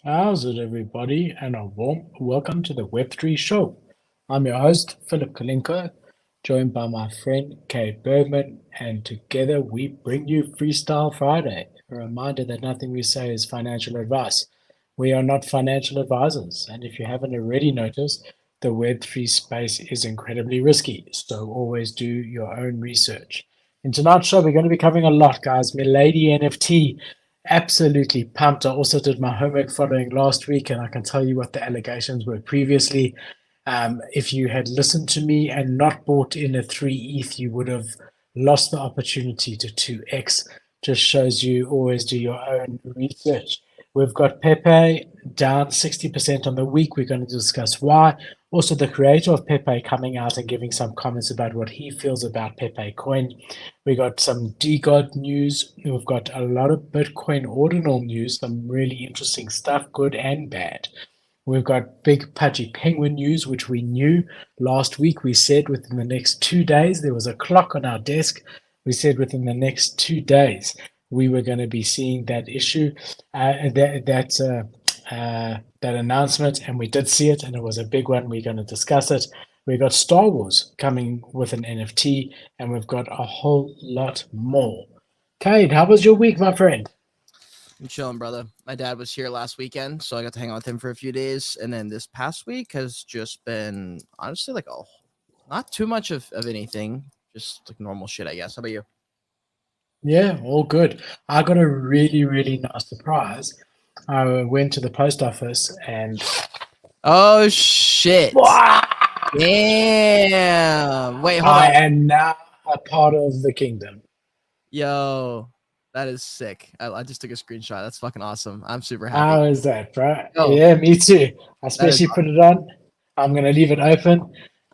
How's it, everybody, and a warm welcome to the Web3 show. I'm your host, Philip Kalinko, joined by my friend Kate Bergman, and together we bring you Freestyle Friday, a reminder that nothing we say is financial advice. We are not financial advisors, and if you haven't already noticed, the Web3 space is incredibly risky, so always do your own research. In tonight's show, we're going to be covering a lot, guys. Milady NFT. Absolutely pumped. I also did my homework following last week, and I can tell you what the allegations were previously. If you had listened to me and not bought in a 3 ETH, you would have lost the opportunity to 2x. Just shows you always do your own research. We've got Pepe down 60% on the week. We're going to discuss why. Also, the creator of Pepe coming out and giving some comments about what he feels about Pepecoin. We got some DeGod news. We've got a lot of Bitcoin Ordinal news, some really interesting stuff, good and bad. We've got big Pudgy Penguin news, which we knew last week. We said within the next 2 days, there was a clock on our desk. We said within the next 2 days, we were going to be seeing that issue, that announcement, and we did see it, and it was a big one. We're going to discuss it. We've got Star Wars coming with an NFT, and we've got a whole lot more. Kate, how was your week, my friend? I'm chilling, brother. My dad was here last weekend, so I got to hang out with him for a few days. And then this past week has just been honestly like not too much of anything, just like normal shit, I guess. How about you? Yeah, all good. I got a really, really nice surprise. I went to the post office and Oh shit! wow, Damn. Wait, hold I on. am now a part of the kingdom. Yo, that is sick. I just took a screenshot. That's fucking awesome. I'm super happy. How is that, bro? Oh, Yeah, me too. I that is especially put it on. I'm gonna leave it open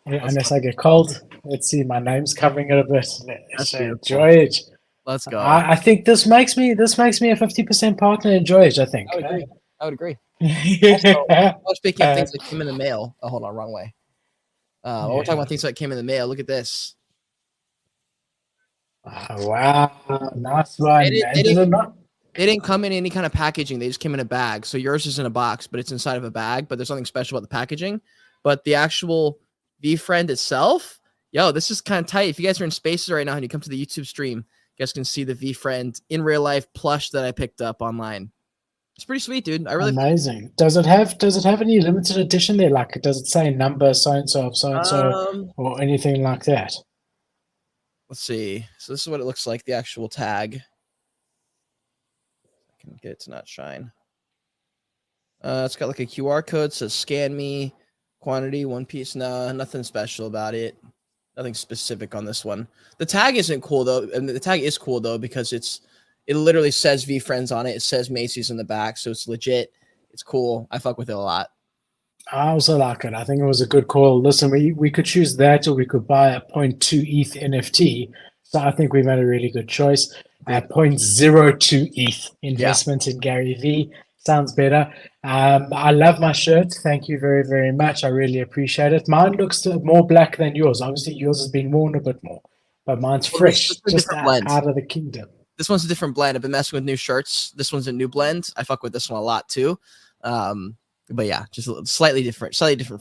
let's unless I get cold. Let's see, my name's covering it a bit. that's Let's beautiful. enjoy it. Let's go. I think this makes me a 50% partner. Enjoy it, I think. I would agree. I would agree. Also, Yeah. speaking of things that came in the mail. Oh, hold on, wrong way. While we're talking about things that came in the mail, look at this. Oh, wow, nice They one. didn't, they And did didn't it not? they didn't come in any kind of packaging. They just came in a bag. So yours is in a box, but it's inside of a bag. But there's something special about the packaging. But the actual V friend itself, yo, this is kind of tight. If you guys are in spaces right now and you come to the YouTube stream, you guys can see the V friend in real life plush that I picked up online. It's pretty sweet, dude. I really Amazing. Does it have any limited edition there? Like, does it say number so and so of so and so or anything like that? let's see. So this is what it looks like, the actual tag. I can get it to not shine. It's got like a QR code, says scan me, quantity, one piece. Nah, nothing special about it. Nothing specific on this one. The tag isn't cool though. And the tag is cool though because it literally says V Friends on it. It says Macy's in the back, so it's legit. It's cool. I fuck with it a lot. I also like it. I think it was a good call. Listen, we could choose that or we could buy a point 0.2 ETH NFT. So I think we made a really good choice. Great. 0.02 ETH Yeah. investment in Gary V. Sounds better. I love my shirt. Thank you very, very much. I really appreciate it. Mine looks more black than yours. Obviously, yours has been worn a bit more, but mine's Well, this fresh, is a just different blend. out of the kingdom. This one's a different blend. I've been messing with new shirts. This one's a new blend. I fuck with this one a lot too. But yeah, just a slightly different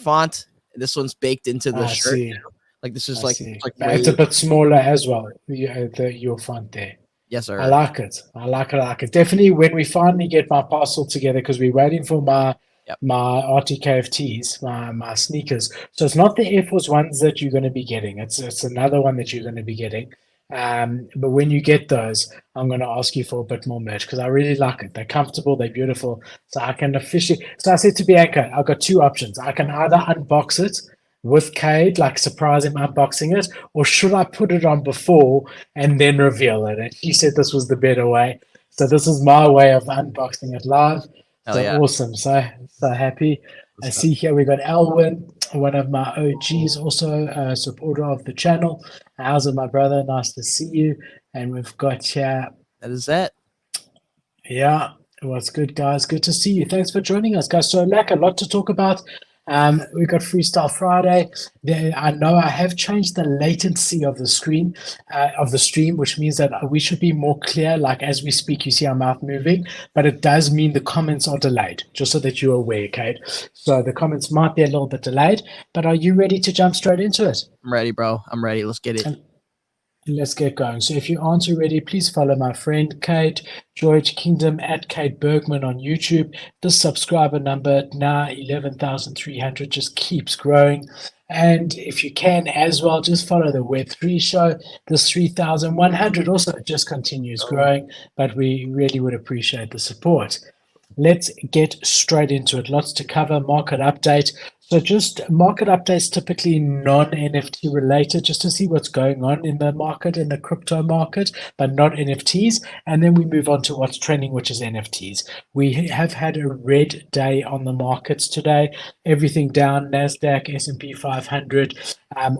font. This one's baked into the I shirt. see. Like this is I like, see. like It's a bit smaller as well. Your font there. yes, sir. I like it. I like it. I like it. Definitely when we finally get my parcel together, because we're waiting for my Yep. my RTKFTs, my sneakers. So it's not the Air Force Ones that you're going to be getting. It's another one that you're going to be getting. But when you get those, I'm going to ask you for a bit more merch because I really like it. They're comfortable, they're beautiful. So I can officially. So I said to Bianca, I've got two options. I can either unbox it with Cade, like surprise him unboxing it, or should I put it on before and then reveal it? And she said this was the better way. So this is my way of unboxing it live. Hell So yeah. awesome. So happy. I see here we got Elwin, one of my OGs, also a supporter of the channel. How's it, my brother? Nice to see you. And we've got here, That is it. yeah, what's good, guys? Good to see you. Thanks for joining us, guys. So, Mac, a lot to talk about. We got Freestyle Friday. I know I have changed the latency of the screen of the stream, which means that we should be more clear. Like as we speak, you see our mouth moving, but it does mean the comments are delayed, just so that you're aware, Kate. So the comments might be a little bit delayed, but are you ready to jump straight into it? I'm ready, bro. I'm ready. Let's get it. Let's get going. So if you aren't already, please follow my friend Kate George Kingdom at Kate Bergman on YouTube. The subscriber number now 11,300 just keeps growing. And if you can as well, just follow the Web3 show. This 3,100 also just continues growing, but we really would appreciate the support. Let's get straight into it. Lots to cover. Market update. So just market updates, typically non-NFT related, just to see what's going on in the market, in the crypto market, but not NFTs. And then we move on to what's trending, which is NFTs. We have had a red day on the markets today. Everything down, NASDAQ, S&P 500,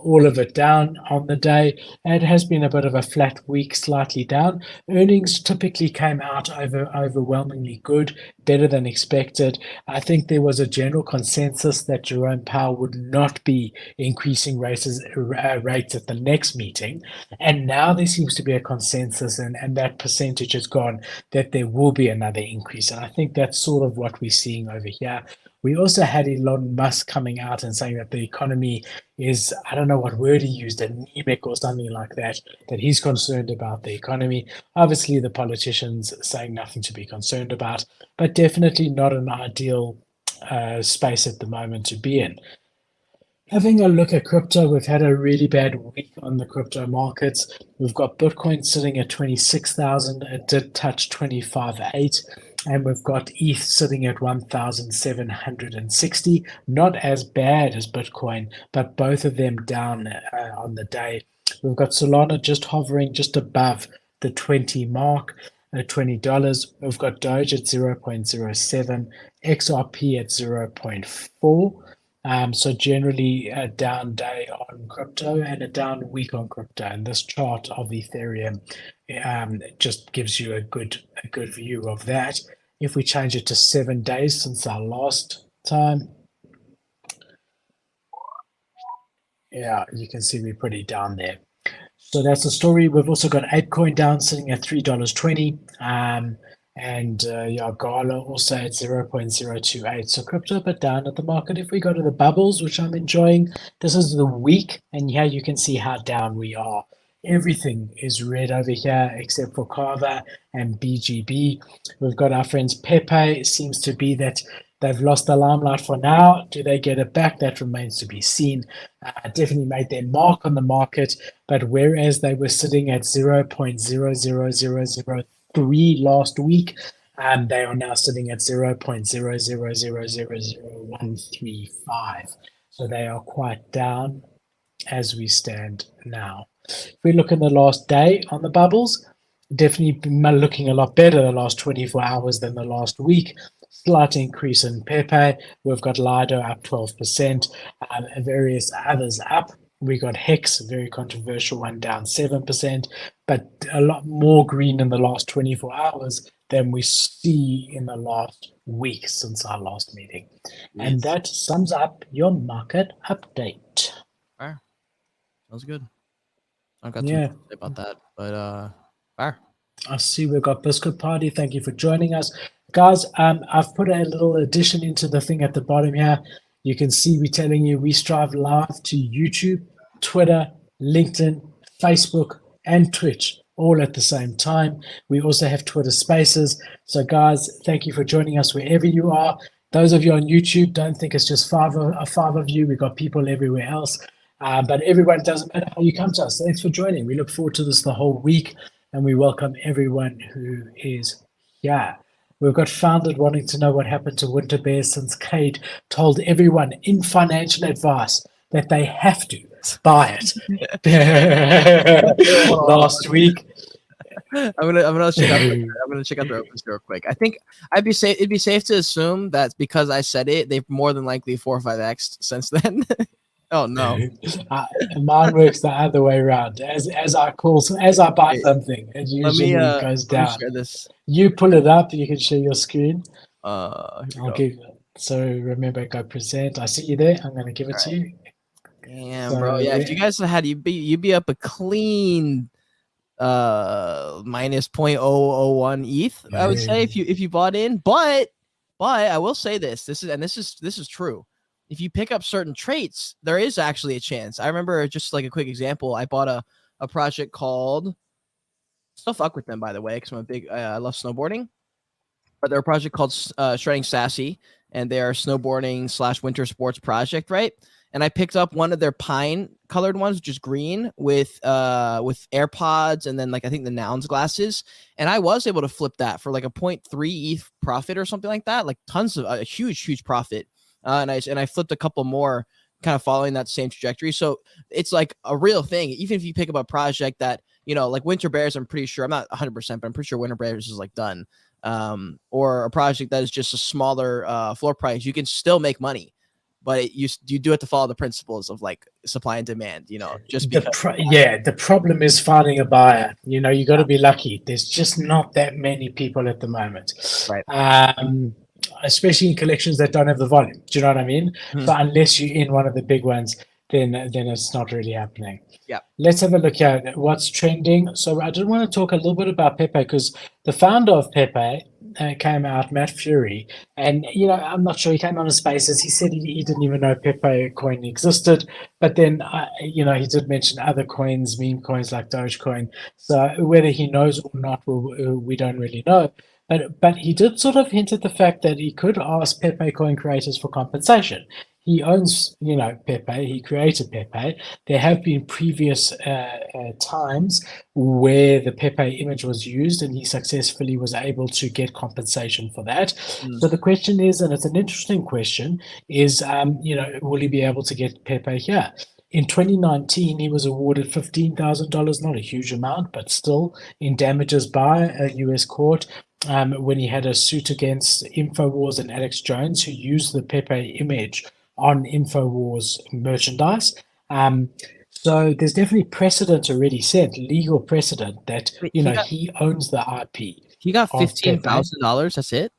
all of it down on the day. It has been a bit of a flat week, slightly down. Earnings typically came out overwhelmingly good, better than expected. I think there was a general consensus that Jerome Powell would not be increasing rates at the next meeting. And now there seems to be a consensus, and that percentage has gone that there will be another increase. And I think that's sort of what we're seeing over here. We also had Elon Musk coming out and saying that the economy is, I don't know what word he used, anemic or something like that he's concerned about the economy. Obviously, the politicians saying nothing to be concerned about, but definitely not an ideal space at the moment to be in. Having a look at crypto, we've had a really bad week on the crypto markets. We've got Bitcoin sitting at 26,000. It did touch 25.8. And we've got ETH sitting at 1,760. Not as bad as Bitcoin, but both of them down on the day. We've got Solana just hovering just above the 20 mark. $20. We've got Doge at 0.07, XRP at 0.4. So generally a down day on crypto and a down week on crypto. And this chart of Ethereum just gives you a good view of that. If we change it to 7 days since our last time, yeah, you can see we're pretty down there. So that's the story. We've also got ApeCoin down, sitting at $3.20. And Gala also at 0.028. So crypto a bit down at the market. If we go to the bubbles, which I'm enjoying, this is the week. And here you can see how down we are. Everything is red over here except for Kava and BGB. We've got our friends Pepe. It seems to be that they've lost the limelight for now. Do they get it back? That remains to be seen. Definitely made their mark on the market. But whereas they were sitting at 0.00003 last week, they are now sitting at 0.000000135. So they are quite down as we stand now. If we look in the last day on the bubbles, definitely looking a lot better the last 24 hours than the last week. Slight increase in Pepe. We've got Lido up 12%, and various others up. We got Hex, a very controversial one, down 7%, but a lot more green in the last 24 hours than we see in the last week since our last meeting. Yes. And that sums up your market update. Fair. Sounds good. I've got to say about that, but fair. I see we've got Biscuit Party. Thank you for joining us. Guys, I've put a little addition into the thing at the bottom here. You can see we're telling you we strive live to YouTube, Twitter, LinkedIn, Facebook, and Twitch all at the same time. We also have Twitter Spaces. So guys, thank you for joining us wherever you are. Those of you on YouTube, don't think it's just five of you. We've got people everywhere else. But everyone, doesn't matter how you come to us. Thanks for joining. We look forward to this the whole week, and we welcome everyone who is here. We've got Founded wanting to know what happened to Winter Bear since Cade told everyone in financial advice that they have to buy it last week. I'm gonna check out their opens real quick. I think it'd be safe to assume that because I said it, they've more than likely 4 or 5x since then. Oh no! Mine works the other way around. As I buy something, it usually goes down. Share this. You pull it up. You can share your screen. I'll give So remember, go present. I see you there. I'm going to give it to you. Damn, bro. Yeah, if you guys had you'd be up a clean minus 0.001 ETH, I would say, if you bought in. But I will say this is true. If you pick up certain traits, there is actually a chance. I remember, just like a quick example, I bought a project called, still fuck with them, by the way, because I'm a big I love snowboarding. But they're a project called Shredding Sassy, and they are snowboarding / winter sports project, right? And I picked up one of their pine colored ones, which is green, with AirPods, and then, like, I think the Nouns glasses. And I was able to flip that for like a 0.3 ETH profit or something like that, like tons of a huge profit. And I flipped a couple more, kind of following that same trajectory. So it's like a real thing. Even if you pick up a project that, like Winter Bears, I'm pretty sure, I'm not 100%, but I'm pretty sure Winter Bears is like done. Or a project that is just a smaller floor price, you can still make money. But you do have to follow the principles of, like, supply and demand, just because. The problem is finding a buyer. You got to be lucky. There's just not that many people at the moment. Right. Especially in collections that don't have the volume. Do you know what I mean? Hmm. So unless you're in one of the big ones, then it's not really happening. Yeah. Let's have a look at what's trending. So I did want to talk a little bit about Pepe, because the founder of Pepe came out, Matt Furie, and I'm not sure, he came on his Spaces. He said he didn't even know Pepecoin existed, but then he did mention other coins, meme coins like Dogecoin. So whether he knows or not, we don't really know. But he did sort of hint at the fact that he could ask Pepecoin creators for compensation. He owns, Pepe. He created Pepe. There have been previous times where the Pepe image was used, and he successfully was able to get compensation for that. So the question is, and it's an interesting question, is, will he be able to get Pepe here? In 2019, he was awarded $15,000, not a huge amount, but still, in damages by a US court, when he had a suit against InfoWars and Alex Jones, who used the Pepe image on InfoWars merchandise. So there's definitely precedent already set, legal precedent, that he owns the IP. He got $15,000. That's it?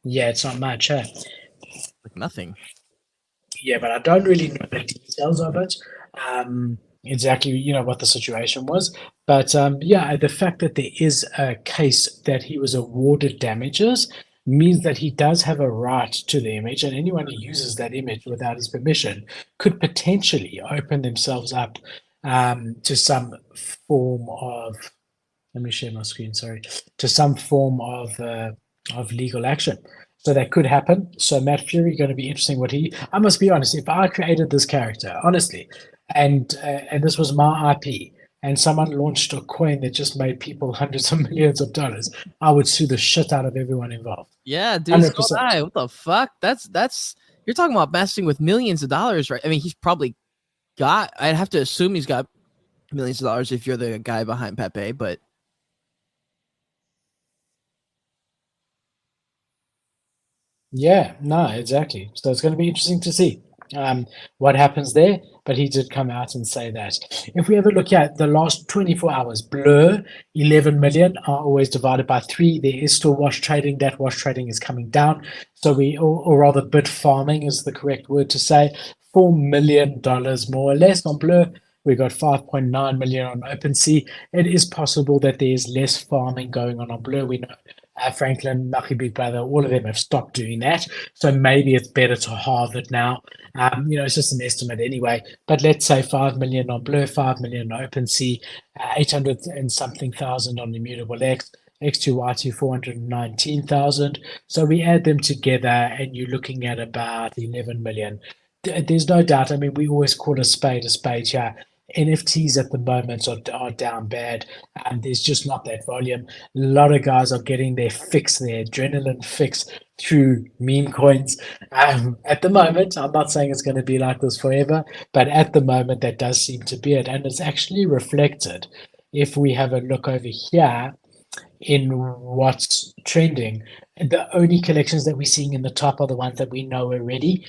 Yeah, it's not much, huh? Like nothing. Yeah, but I don't really know the details of it. Exactly, what the situation was. But the fact that there is a case that he was awarded damages means that he does have a right to the image, and anyone who uses that image without his permission could potentially open themselves up to some form of, let me share my screen, sorry, to some form of legal action. So that could happen. So Matt Furie, going to be interesting I must be honest, if I created this character, honestly, and this was my IP, and someone launched a coin that just made people hundreds of millions of dollars, I would sue the shit out of everyone involved. Yeah, dude. 100%. What the fuck? That's you're talking about messing with millions of dollars, right? I mean, he's probably got, I'd have to assume he's got millions of dollars if you're the guy behind Pepe, but yeah, no, exactly. So it's going to be interesting to see what happens there. But he did come out and say that. If we have a look at the last 24 hours, Blur, 11 million are always divided by 3. There is still wash trading. That wash trading is coming down. So or rather bit farming is the correct word to say. $4 million more or less on Blur. We got 5.9 million on OpenSea. It is possible that there's less farming going on Blur. We know Franklin, Lucky Big Brother, all of them have stopped doing that. So maybe it's better to halve it now. It's just an estimate anyway. But let's say 5 million on Blur, 5 million on OpenSea, 800 and something thousand on Immutable X, X2Y2 419,000. So we add them together and you're looking at about 11 million. There's no doubt. I mean, we always call a spade here. NFTs at the moment are down bad, and there's just not that volume. A lot of guys are getting their fix, their adrenaline fix, through meme coins. At the moment, I'm not saying it's going to be like this forever, but at the moment, that does seem to be it. And it's actually reflected if we have a look over here in what's trending. The only collections that we're seeing in the top are the ones that we know already.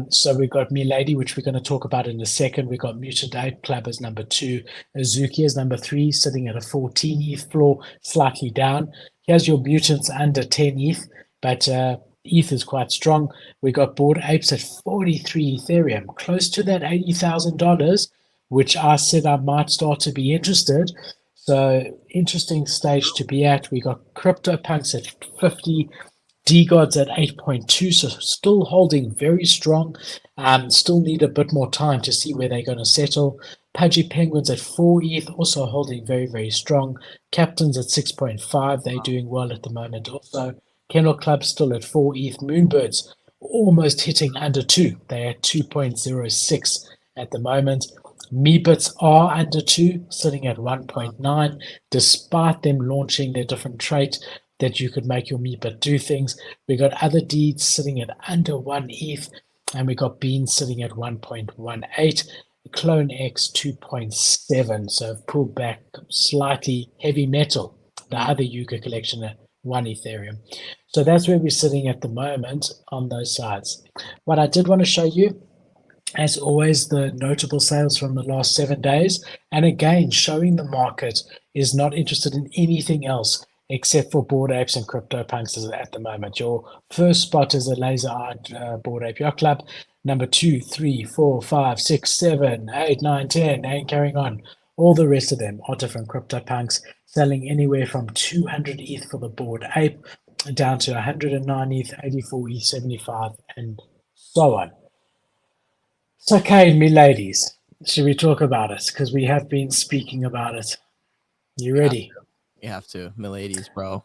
So we've got Milady, which we're going to talk about in a second. We've got Mutant Ape Club as number 2. Azuki as number 3, sitting at a 14 ETH floor, slightly down. Here's your mutants under 10 ETH, but ETH is quite strong. We got Bored Apes at 43 Ethereum, close to that $80,000, which I said I might start to be interested. So interesting stage to be at. We got CryptoPunks at 50, DeGods at 8.2, so still holding very strong. Still need a bit more time to see where they're going to settle. Pudgy Penguins at 4 ETH, also holding very, very strong. Captains at 6.5, they're doing well at the moment also. Kennel Club still at 4 ETH. Moonbirds almost hitting under 2. They're at 2.06 at the moment. Meebits are under 2, sitting at 1.9, despite them launching their different trait that you could make your Meebit do things. We got other deeds sitting at under 1 ETH, and we got Beans sitting at 1.18. Clone X 2.7, so I've pulled back slightly. Heavy Metal, the other Yuga collection at 1 Ethereum. So that's where we're sitting at the moment on those sides. What I did want to show you, as always, the notable sales from the last 7 days. And again, showing the market is not interested in anything else except for Bored Apes and CryptoPunks at the moment. Your first spot is a laser-eyed Bored Ape Yacht Club. Number 2, 3, 4, 5, 6, 7, 8, 9, 10, and carrying on. All the rest of them are different CryptoPunks, selling anywhere from 200 ETH for the Bored Ape down to 109 ETH, 84 ETH, 75, and so on. So, okay, me ladies, should we talk about it? Because we have been speaking about it. You ready? You have to, Miladies, bro.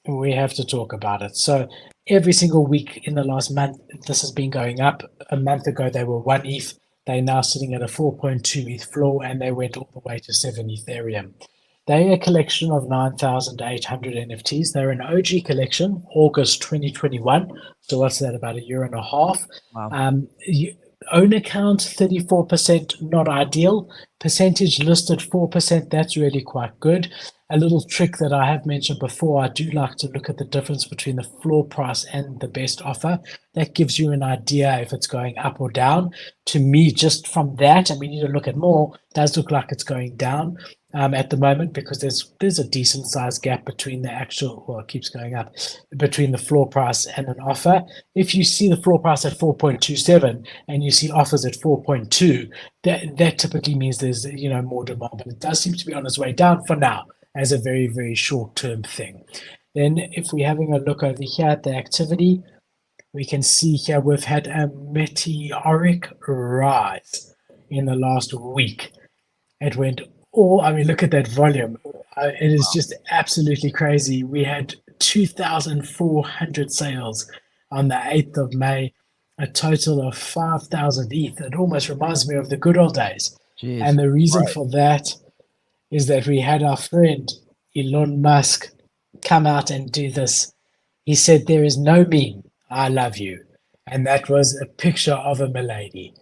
We have to talk about it. So every single week in the last month, this has been going up. A month ago, they were 1 ETH. They're now sitting at a 4.2 ETH floor, and they went all the way to 7 Ethereum. They're a collection of 9,800 NFTs. They're an OG collection, August 2021. So what's that, about a year and a half? Wow. Owner count 34%, not ideal. Percentage listed 4%, that's really quite good. A little trick that I have mentioned before, I do like to look at the difference between the floor price and the best offer. That gives you an idea if it's going up or down. To me, just from that, and we need to look at more, it does look like it's going down at the moment, because there's a decent sized gap between the actual, well, it keeps going up, between the floor price and an offer. If you see the floor price at 4.27 and you see offers at 4.2, that typically means there's more demand, but it does seem to be on its way down for now as a very, very short-term thing. Then if we're having a look over here at the activity, we can see here we've had a meteoric rise in the last week. It went look at that volume. It is just absolutely crazy. We had 2,400 sales on the 8th of May, a total of 5,000 ETH. It almost reminds me of the good old days. Jeez. And the reason for that is that we had our friend Elon Musk come out and do this. He said, "There is no meme, I love you." And that was a picture of a milady.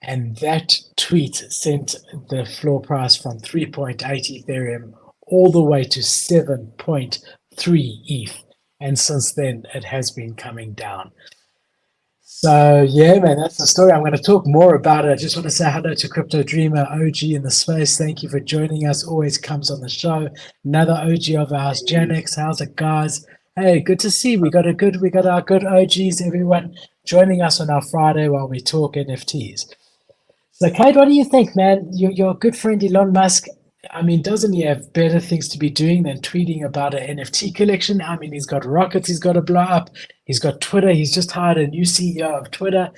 And that tweet sent the floor price from 3.8 Ethereum all the way to 7.3 ETH. And since then, it has been coming down. So, yeah, man, that's the story. I'm going to talk more about it. I just want to say hello to Crypto Dreamer, OG in the space. Thank you for joining us. Always comes on the show. Another OG of ours, Janix. How's it, guys? Hey, good to see. We got our good OGs, everyone joining us on our Friday while we talk NFTs. So, Kate, what do you think, man? Your good friend Elon Musk, I mean, doesn't he have better things to be doing than tweeting about an NFT collection? I mean, he's got rockets he's got to blow up. He's got Twitter. He's just hired a new CEO of Twitter.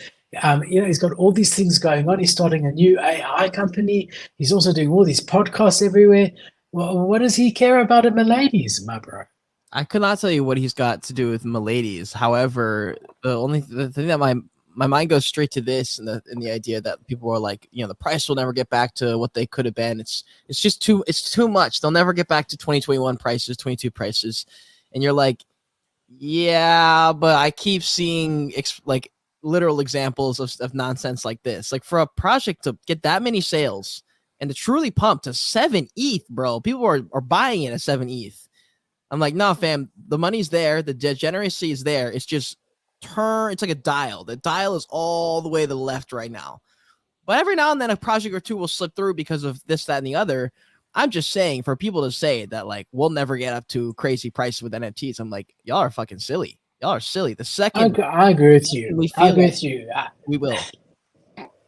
He's got all these things going on. He's starting a new AI company. He's also doing all these podcasts everywhere. Well, what does he care about a miladies, my bro? I could not tell you what he's got to do with miladies. However, the thing that my mind goes straight to this, and the idea that people are like, the price will never get back to what they could have been. It's just too much. They'll never get back to 2021 prices, 22 prices, and you're like, yeah, but I keep seeing like literal examples of nonsense like this. Like, for a project to get that many sales and to truly pump to 7 ETH, bro, people are buying it at 7 ETH. I'm like, nah, fam, the money's there, the degeneracy is there. It's just it's like a dial. The dial is all the way to the left right now. But every now and then a project or two will slip through because of this, that, and the other. I'm just saying, for people to say that, like, we'll never get up to crazy prices with NFTs, I'm like, y'all are fucking silly. Y'all are silly. The second I agree with you. we I feel agree like with you. we will.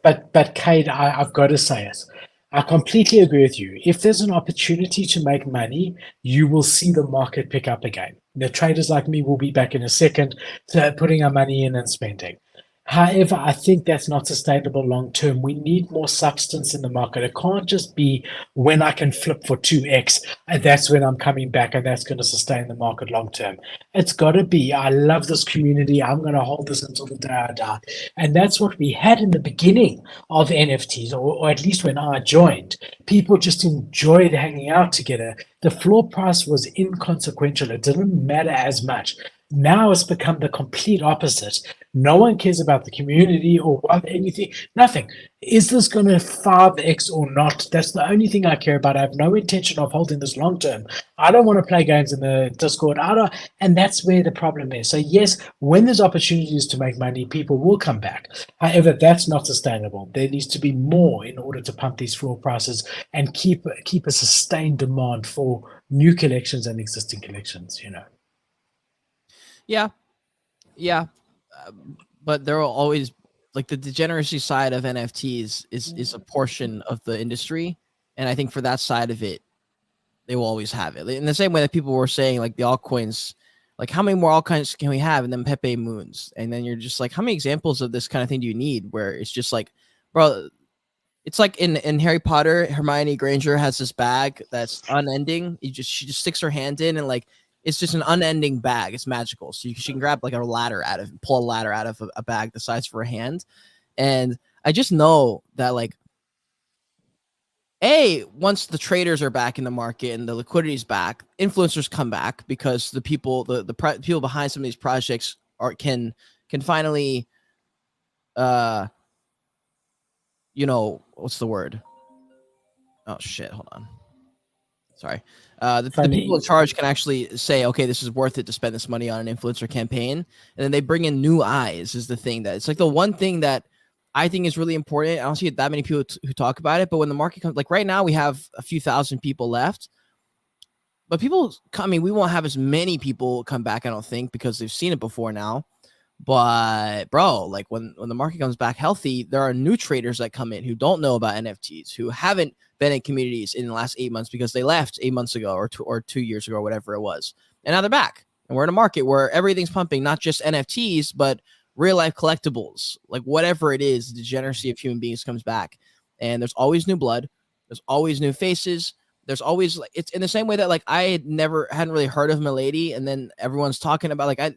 But Kate, I've got to say it. I completely agree with you. If there's an opportunity to make money, you will see the market pick up again. The traders like me will be back in a second, putting our money in and spending. However, I think that's not sustainable long term. We need more substance in the market. It can't just be when I can flip for 2x, and that's when I'm coming back, and that's going to sustain the market long term. It's got to be, I love this community. I'm going to hold this until the day I die. And that's what we had in the beginning of NFTs, or at least when I joined. People just enjoyed hanging out together. The floor price was inconsequential, it didn't matter as much. Now it's become the complete opposite. No one cares about the community or what anything, nothing. Is this going to 5x or not? That's the only thing I care about. I have no intention of holding this long term. I don't want to play games in the Discord. And that's where the problem is. So yes, when there's opportunities to make money, people will come back. However, that's not sustainable. There needs to be more in order to pump these floor prices and keep a sustained demand for new collections and existing collections. Yeah, yeah, but there will always like the degeneracy side of NFTs is a portion of the industry, and I think for that side of it, they will always have it. In the same way that people were saying like the altcoins, like how many more altcoins can we have, and then Pepe moons, and then you're just like, how many examples of this kind of thing do you need? Where it's just like, bro, it's like in Harry Potter, Hermione Granger has this bag that's unending. She just sticks her hand in and like it's just an unending bag. It's magical. So she can grab like a ladder out of pull a ladder out of a bag the size for a hand. And I just know that like once the traders are back in the market and the liquidity is back, influencers come back because the people people behind some of these projects can finally what's the word? Oh shit, hold on. Sorry. The people in charge can actually say, okay, this is worth it to spend this money on an influencer campaign. And then they bring in new eyes is the thing that it's like the one thing that I think is really important. I don't see that many people who talk about it, but when the market comes, like right now we have a few thousand people left, but we won't have as many people come back, I don't think, because they've seen it before now. But bro, like when the market comes back healthy, there are new traders that come in who don't know about NFTs, who haven't been in communities in the last 8 months because they left 8 months ago or 2 years ago, or whatever it was. And now they're back. And we're in a market where everything's pumping, not just NFTs, but real life collectibles, like whatever it is, the degeneracy of human beings comes back. And there's always new blood. There's always new faces. There's always like, it's in the same way that like I hadn't really heard of Milady. And then everyone's talking about like,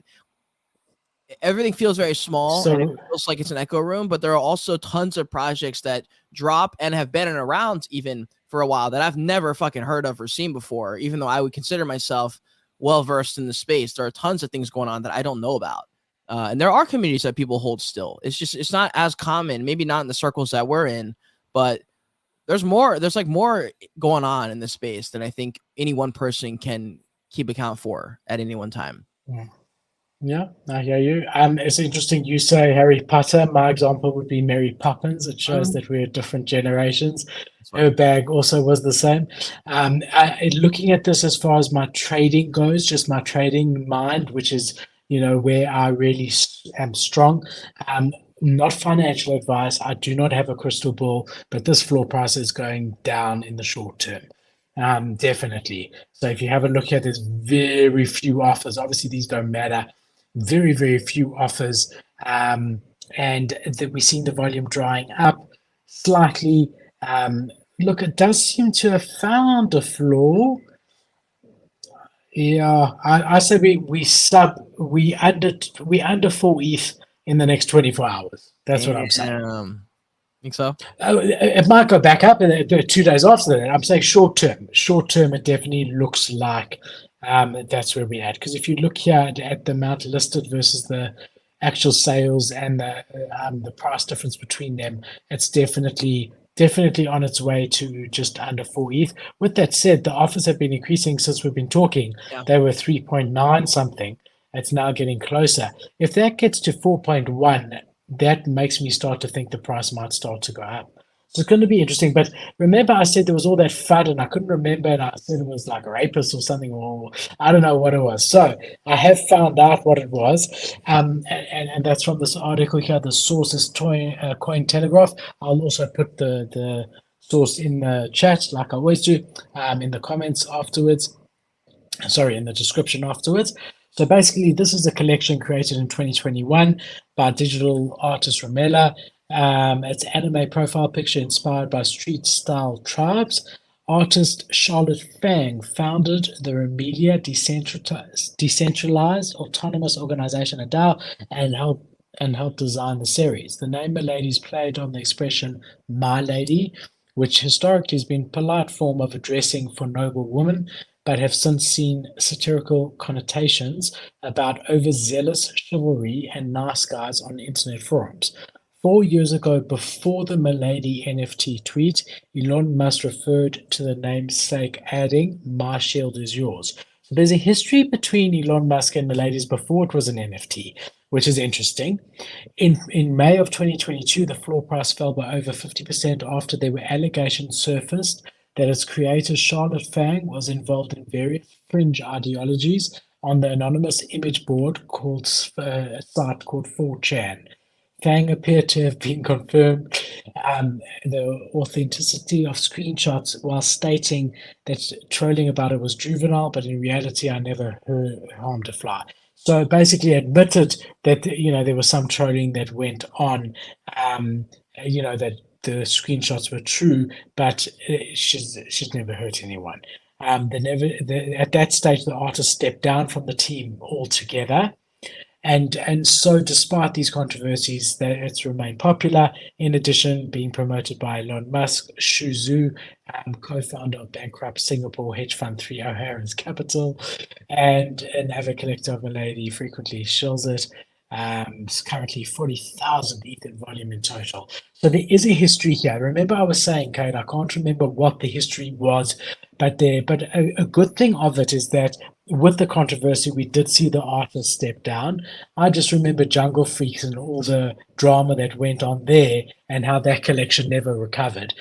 everything feels very small and it feels like it's an echo room, but there are also tons of projects that drop and have been around even for a while that I've never fucking heard of or seen before, even though I would consider myself well-versed in the space. There are tons of things going on that I don't know about. And there are communities that people hold still. It's not as common, maybe not in the circles that we're in, but there's more going on in this space than I think any one person can keep account for at any one time. Yeah, I hear you. It's interesting you say Harry Potter. My example would be Mary Poppins. It shows that we're different generations. Her bag also was the same. Looking at this as far as my trading goes, just my trading mind, which is, where I really am strong. Not financial advice. I do not have a crystal ball, but this floor price is going down in the short term. Definitely. So if you have a look here, there's very few offers. Obviously, these don't matter. Very, very few offers. And that we've seen the volume drying up slightly. Look, it does seem to have found a floor. Yeah, I say we under 4 ETH in the next 24 hours. That's what I'm saying. Think so? It might go back up 2 days after that. I'm saying short term, it definitely looks like that's where we're at. Because if you look here at the amount listed versus the actual sales and the price difference between them, it's definitely on its way to just under 4 ETH. With that said, the offers have been increasing since we've been talking. Yeah. They were 3.9 something. It's now getting closer. If that gets to 4.1, that makes me start to think the price might start to go up. So it's going to be interesting. But remember, I said there was all that FUD, and I couldn't remember, and I said it was like a rapist or something, or I don't know what it was. So I have found out what it was, and that's from this article here. The source is Coin Telegraph. I'll also put the source in the chat, like I always do, in the comments afterwards. Sorry, in the description afterwards. So basically, this is a collection created in 2021 by digital artist Romela. It's anime profile picture inspired by street style tribes. Artist Charlotte Fang founded the Remedia decentralized autonomous organization, a DAO, and helped design the series. The name Milady is played on the expression "my lady," which historically has been a polite form of addressing for noble women, but have since seen satirical connotations about overzealous chivalry and nice guys on internet forums. 4 years ago, before the Milady NFT tweet, Elon Musk referred to the namesake, adding, "My shield is yours." So there's a history between Elon Musk and Milady's before it was an NFT, which is interesting. In May of 2022, the floor price fell by over 50% after there were allegations surfaced that its creator, Charlotte Fang, was involved in various fringe ideologies on the anonymous image board called a site called 4chan. Fang appeared to have been confirmed the authenticity of screenshots while stating that trolling about it was juvenile, but in reality, I never harmed a fly. So basically admitted that there was some trolling that went on, that the screenshots were true, but she's never hurt anyone. At that stage, the artist stepped down from the team altogether. And so, despite these controversies, that it's remained popular. In addition, being promoted by Elon Musk, Shu Zhu, co-founder of bankrupt Singapore hedge fund 3 O'Hara's Capital, and another collector of Milady frequently shills it. It's currently 40,000 ETH in volume in total. So there is a history here. Remember, I was saying, Kate, I can't remember what the history was, but a good thing of it is that with the controversy, we did see the artist step down. I just remember Jungle Freaks and all the drama that went on there and how that collection never recovered.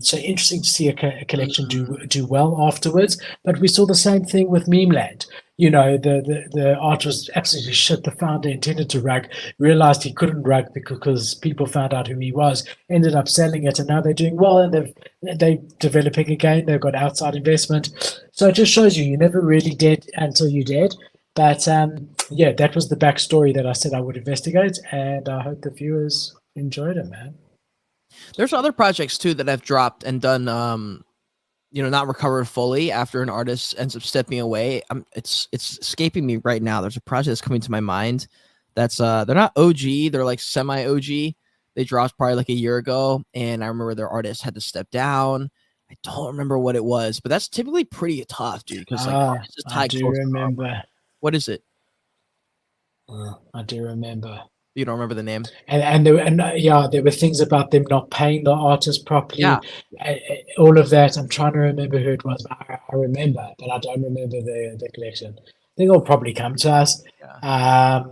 So interesting to see a collection do well afterwards. But we saw the same thing with Meme Land. The art was absolutely shit. The founder intended to rug, realized he couldn't rug because people found out who he was, ended up selling it, and now they're doing well and they're developing again. They've got outside investment. So it just shows you're never really dead until you're dead. But yeah, that was the backstory that I said I would investigate, and I hope the viewers enjoyed it, man. There's other projects too that have dropped and done not recovered fully after an artist ends up stepping away. It's escaping me right now. There's a project that's coming to my mind that's they're not OG, they're like semi OG. They dropped probably like a year ago, and I remember their artist had to step down. I don't remember what it was, but that's typically pretty tough, dude. Because I do remember. What is it? I do remember. You don't remember the name? And there were things about them not paying the artist properly. Yeah. All of that. I'm trying to remember who it was. I remember, but I don't remember the collection. I think it'll probably come to us. Yeah.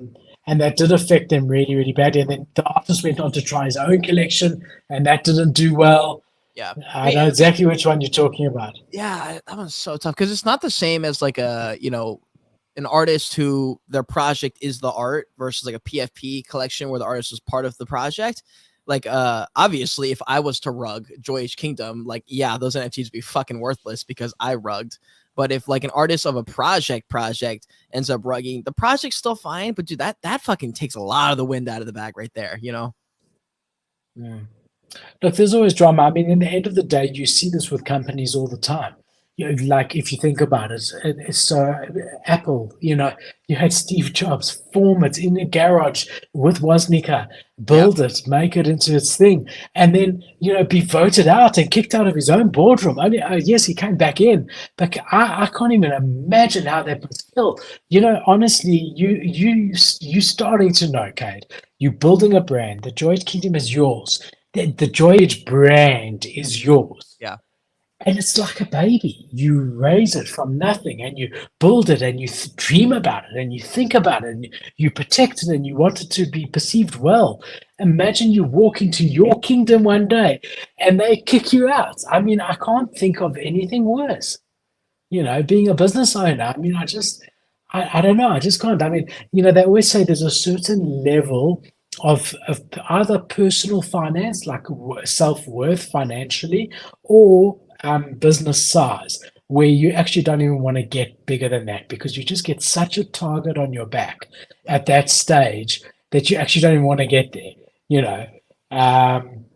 And that did affect them really, really badly. And then the artist went on to try his own collection, and that didn't do well. Yeah. I know exactly which one you're talking about. Yeah, that one's so tough because it's not the same as like an artist who their project is the art versus like a PFP collection where the artist is part of the project. Like, obviously, if I was to rug Joyish Kingdom, like, yeah, those NFTs would be fucking worthless because I rugged. But if like an artist of a project ends up rugging, the project's still fine. But dude, that fucking takes a lot of the wind out of the bag right there, Yeah. Look, there's always drama. I mean, in the end of the day, you see this with companies all the time. Like if you think about it, it's Apple. You had Steve Jobs form it in a garage with Woznica, build it, make it into its thing, and then be voted out and kicked out of his own boardroom. I mean, yes, he came back in, but I can't even imagine how that would feel. Honestly, you starting to know, Kate. You're building a brand. The Joyish Kingdom is yours. The Joyish brand is yours. Yeah. And it's like a baby. You raise it from nothing and you build it and you dream about it and you think about it and you protect it and you want it to be perceived well. Imagine you walk into your kingdom one day and they kick you out. I mean, I can't think of anything worse. Being a business owner, I mean, I don't know. I just can't. I mean, they always say there's a certain level of either personal finance, like self-worth financially, or business size, where you actually don't even want to get bigger than that because you just get such a target on your back at that stage that you actually don't even want to get there, you know.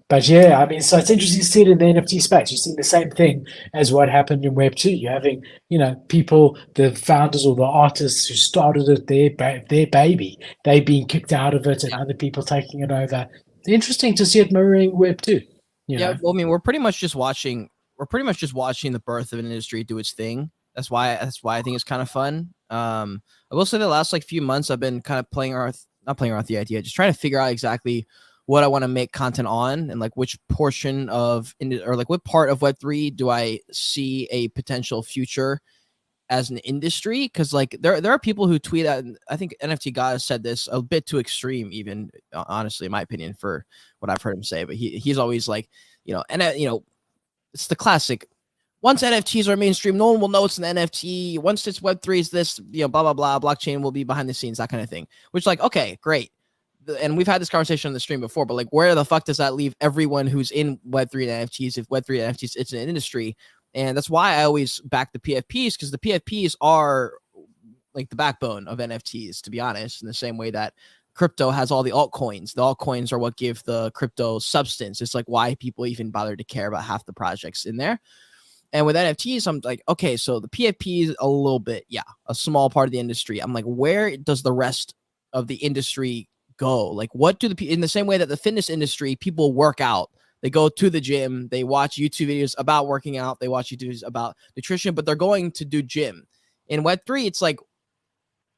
But yeah, I mean, so it's interesting to see it in the NFT space. You're seeing the same thing as what happened in Web2. You're having, people, the founders or the artists who started it, their baby, they being kicked out of it and other people taking it over. Interesting to see it mirroring Web2. Yeah, well, I mean, we're pretty much just watching the birth of an industry do its thing. That's why I think it's kind of fun. I will say the last few months I've been kind of not playing around with the idea, just trying to figure out exactly what I want to make content on and which portion of what part of Web3 do I see a potential future as an industry, because there are people who tweet at, and I think NFT God said this a bit too extreme, even honestly, in my opinion, for what I've heard him say. But he's always it's the classic. Once NFTs are mainstream, no one will know it's an NFT. Once it's Web3, is this blah blah blah. Blockchain will be behind the scenes, that kind of thing. Which okay, great. And we've had this conversation on the stream before, but where the fuck does that leave everyone who's in Web3 and NFTs if Web3 and NFTs it's an industry? And that's why I always back the PFPs, because the PFPs are the backbone of NFTs, to be honest, in the same way that crypto has all the altcoins. The altcoins are what give the crypto substance. It's why people even bother to care about half the projects in there. And with NFTs, I'm okay, so the PFP is a little bit, a small part of the industry. I'm where does the rest of the industry go? What do in the same way that the fitness industry, people work out, they go to the gym, they watch YouTube videos about working out, they watch YouTube videos about nutrition, but they're going to do gym. In Web3, it's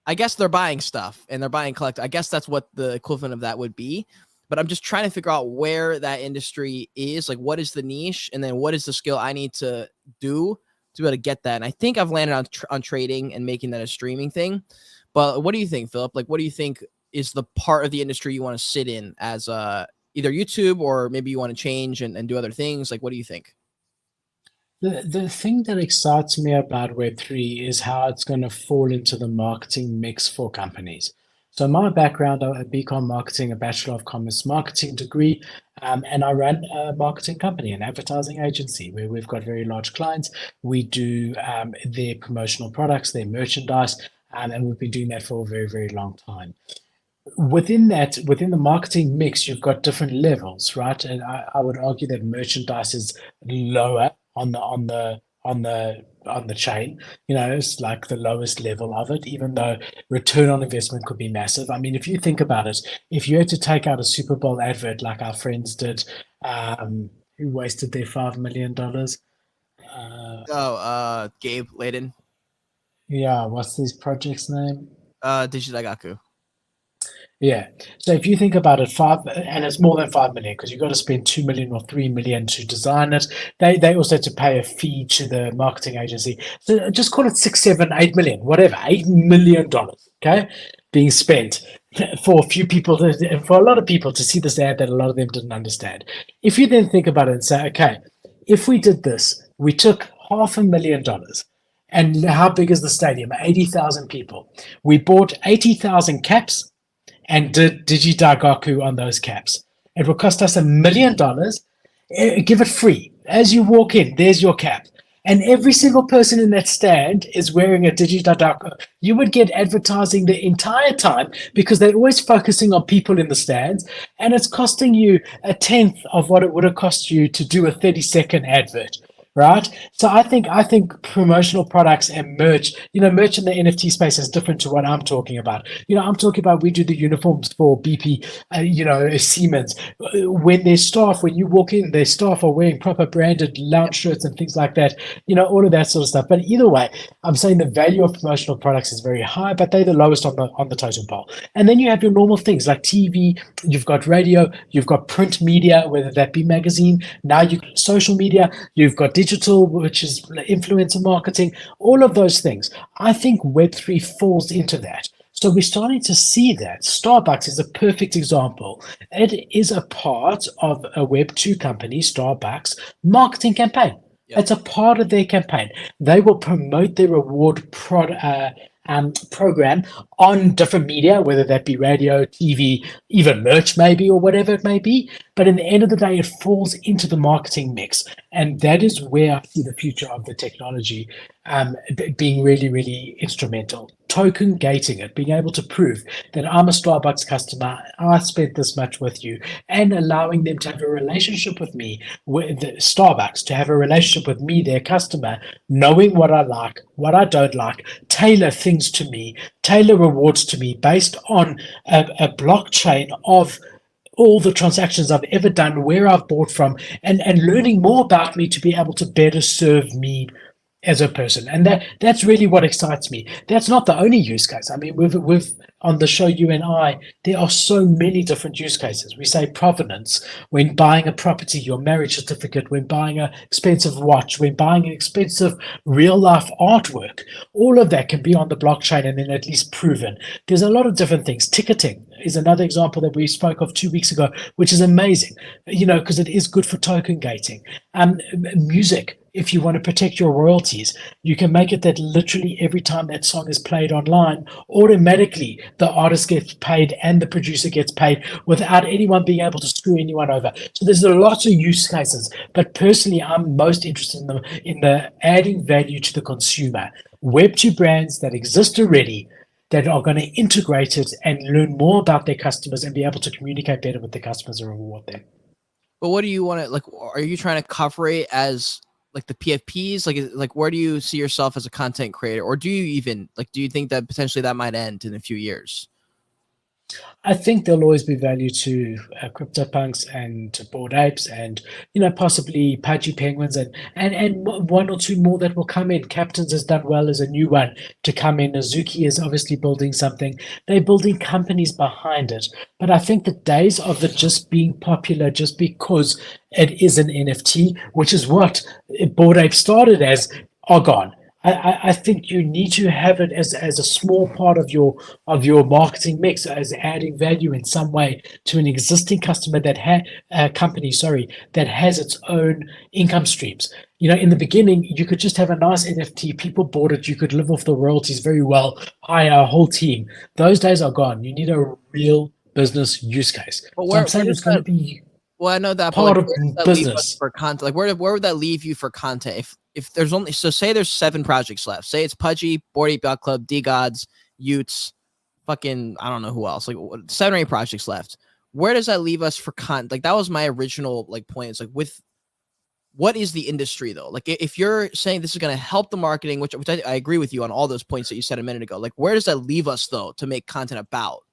I guess they're buying stuff and they're buying collect. I guess that's what the equivalent of that would be. But I'm just trying to figure out where that industry is. What is the niche? And then what is the skill I need to do to be able to get that? And I think I've landed on trading and making that a streaming thing. But what do you think, Philip? What do you think is the part of the industry you want to sit in as either YouTube, or maybe you want to change and do other things? What do you think? The thing that excites me about Web3 is how it's going to fall into the marketing mix for companies. So my background, I have BCom marketing, a Bachelor of Commerce marketing degree, and I run a marketing company, an advertising agency, where we've got very large clients. We do their promotional products, their merchandise, and we've been doing that for a very, very long time. Within the marketing mix, you've got different levels, right? And I would argue that merchandise is lower on the chain. It's the lowest level of it, even though return on investment could be massive. I mean, if you think about it, if you had to take out a Super Bowl advert like our friends did, who wasted their $5 million. Gabe Layden. Yeah, what's this project's name? Digidagaku. Yeah. So if you think about it, and it's more than 5 million because you've got to spend 2 million or 3 million to design it. They also had to pay a fee to the marketing agency. So just call it 6, 7, 8 million, whatever, $8 million, okay, being spent for a few people, for a lot of people to see this ad that a lot of them didn't understand. If you then think about it and say, okay, if we did this, we took $500,000. And how big is the stadium? 80,000 people. We bought 80,000 caps and did Digidagaku on those caps. It will cost us $1 million. Give it free. As you walk in, there's your cap. And every single person in that stand is wearing a Digidagaku. You would get advertising the entire time because they're always focusing on people in the stands. And it's costing you a tenth of what it would have cost you to do a 30-second advert. Right. So I think promotional products and merch, merch in the NFT space is different to what I'm talking about. I'm talking about, we do the uniforms for BP, Siemens. When you walk in, their staff are wearing proper branded lounge shirts and things like that, all of that sort of stuff. But either way, I'm saying the value of promotional products is very high, but they're the lowest on the totem pole. And then you have your normal things like TV, you've got radio, you've got print media, whether that be magazine, now you've got social media, you've got digital, which is influencer marketing, all of those things. I think Web3 falls into that. So we're starting to see that. Starbucks is a perfect example. It is a part of a Web2 company, Starbucks, marketing campaign. Yep. It's a part of their campaign. They will promote their reward program on different media, whether that be radio, TV, even merch maybe, or whatever it may be. But in the end of the day, it falls into the marketing mix. And that is where I see the future of the technology being really, really instrumental. Token gating it, being able to prove that I'm a Starbucks customer, I spent this much with you, and allowing them to have a relationship with me, with the Starbucks, to have a relationship with me, their customer, knowing what I like, what I don't like, tailor things to me, tailor rewards to me based on a blockchain of all the transactions I've ever done, where I've bought from, and learning more about me to be able to better serve me as a person. And that's really what excites me. That's not the only use case. I mean, we've on the show, you and I, there are so many different use cases. We say provenance when buying a property, your marriage certificate, when buying an expensive watch, when buying an expensive real life artwork. All of that can be on the blockchain and then at least proven. There's a lot of different things. Ticketing is another example that we spoke of 2 weeks ago, which is amazing, because it is good for token gating. Music, if you want to protect your royalties, you can make it that literally every time that song is played online, automatically the artist gets paid and the producer gets paid without anyone being able to screw anyone over. So there's a lot of use cases, but personally, I'm most interested in the adding value to the consumer. Web2 brands that exist already that are going to integrate it and learn more about their customers and be able to communicate better with their customers and reward them. But what do you want to, like, are you trying to cover it as like the PFPs? Like where do you see yourself as a content creator? Or do you even, do you think that potentially that might end in a few years? I think there'll always be value to CryptoPunks and Bored Apes and, possibly Pudgy Penguins and one or two more that will come in. Captains has done well as a new one to come in. Azuki is obviously building something. They're building companies behind it. But I think the days of it just being popular just because it is an NFT, which is what Bored Ape started as, are gone. I think you need to have it as a small part of your marketing mix, as adding value in some way to an existing customer company, that has its own income streams. In the beginning, you could just have a nice NFT. People bought it. You could live off the royalties very well, hire a whole team. Those days are gone. You need a real business use case. But so I'm saying it's going to be well, I know that part of business for content. Like where would that leave you for content? If there's only, so say there's 7 projects left. Say it's Pudgy, Bored Ape Yacht Club, DeGods, Utes, fucking I don't know who else. Like 7 or 8 projects left. Where does that leave us for content? Like that was my original point. It's like, with what is the industry though? Like if you're saying this is going to help the marketing, which I agree with you on all those points that you said a minute ago. Like where does that leave us though to make content about?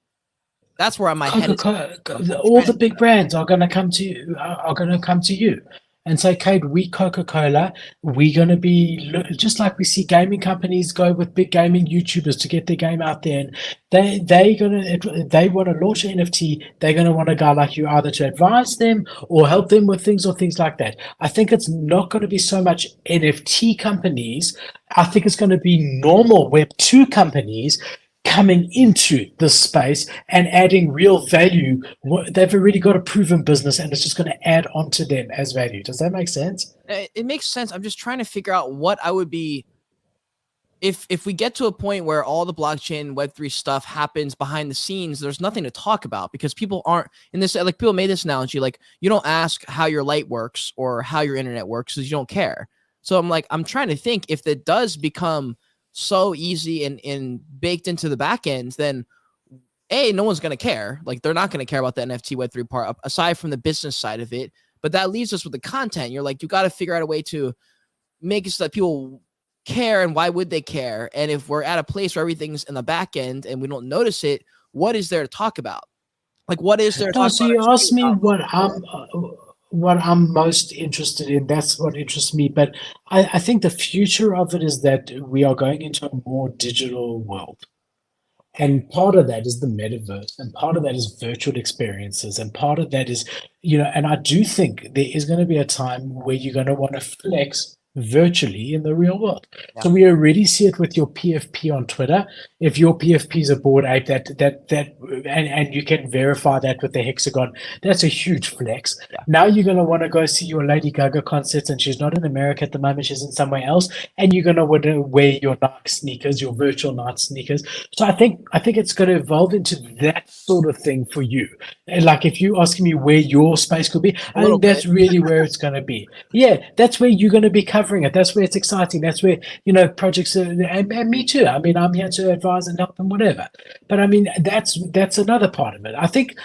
That's where my head is. All the big brands are going to come to you, and say, Kate, we Coca-Cola, we're going to be just like we see gaming companies go with big gaming YouTubers to get their game out there, and they want to launch an NFT. They're going to want a guy like you either to advise them or help them with things or things like that. I think it's not going to be so much NFT companies. I think it's going to be normal Web2 companies coming into this space and adding real value. They've already got a proven business and it's just going to add on to them as value. Does that make sense? It makes sense. I'm just trying to figure out what I would be if we get to a point where all the blockchain Web3 stuff happens behind the scenes. There's nothing to talk about because people aren't in this. Like people made this analogy, like you don't ask how your light works or how your internet works because you don't care. So I'm trying to think if that does become so easy and baked into the back end, then no one's going to care. Like they're not going to care about the NFT Web3 part aside from the business side of it. But that leaves us with the content. You're like, you got to figure out a way to make it so that people care. And why would they care? And if we're at a place where everything's in the back end and we don't notice it, what is there to talk about? Like, what is there to talk about? So you asked me what I'm most interested in. That's what interests me. But I think the future of it is that we are going into a more digital world. And part of that is the metaverse, and part of that is virtual experiences, and part of that is, and I do think there is going to be a time where you're going to want to flex virtually in the real world. Yeah. So we already see it with your PFP on Twitter. If your PFP is a bored ape, and you can verify that with the hexagon, that's a huge flex. Yeah. Now you're going to want to go see your Lady Gaga concert, and she's not in America at the moment, she's in somewhere else, and you're going to want to wear your Nike sneakers, your virtual Nike sneakers. So I think it's going to evolve into that sort of thing for you. And like if you asking me where your space could be, I think that's really where it's going to be. Yeah, that's where you're going to be covering it. That's where it's exciting. That's where, projects are, and me too. I mean, I'm here to advise and help and whatever. But I mean, that's another part of it. I think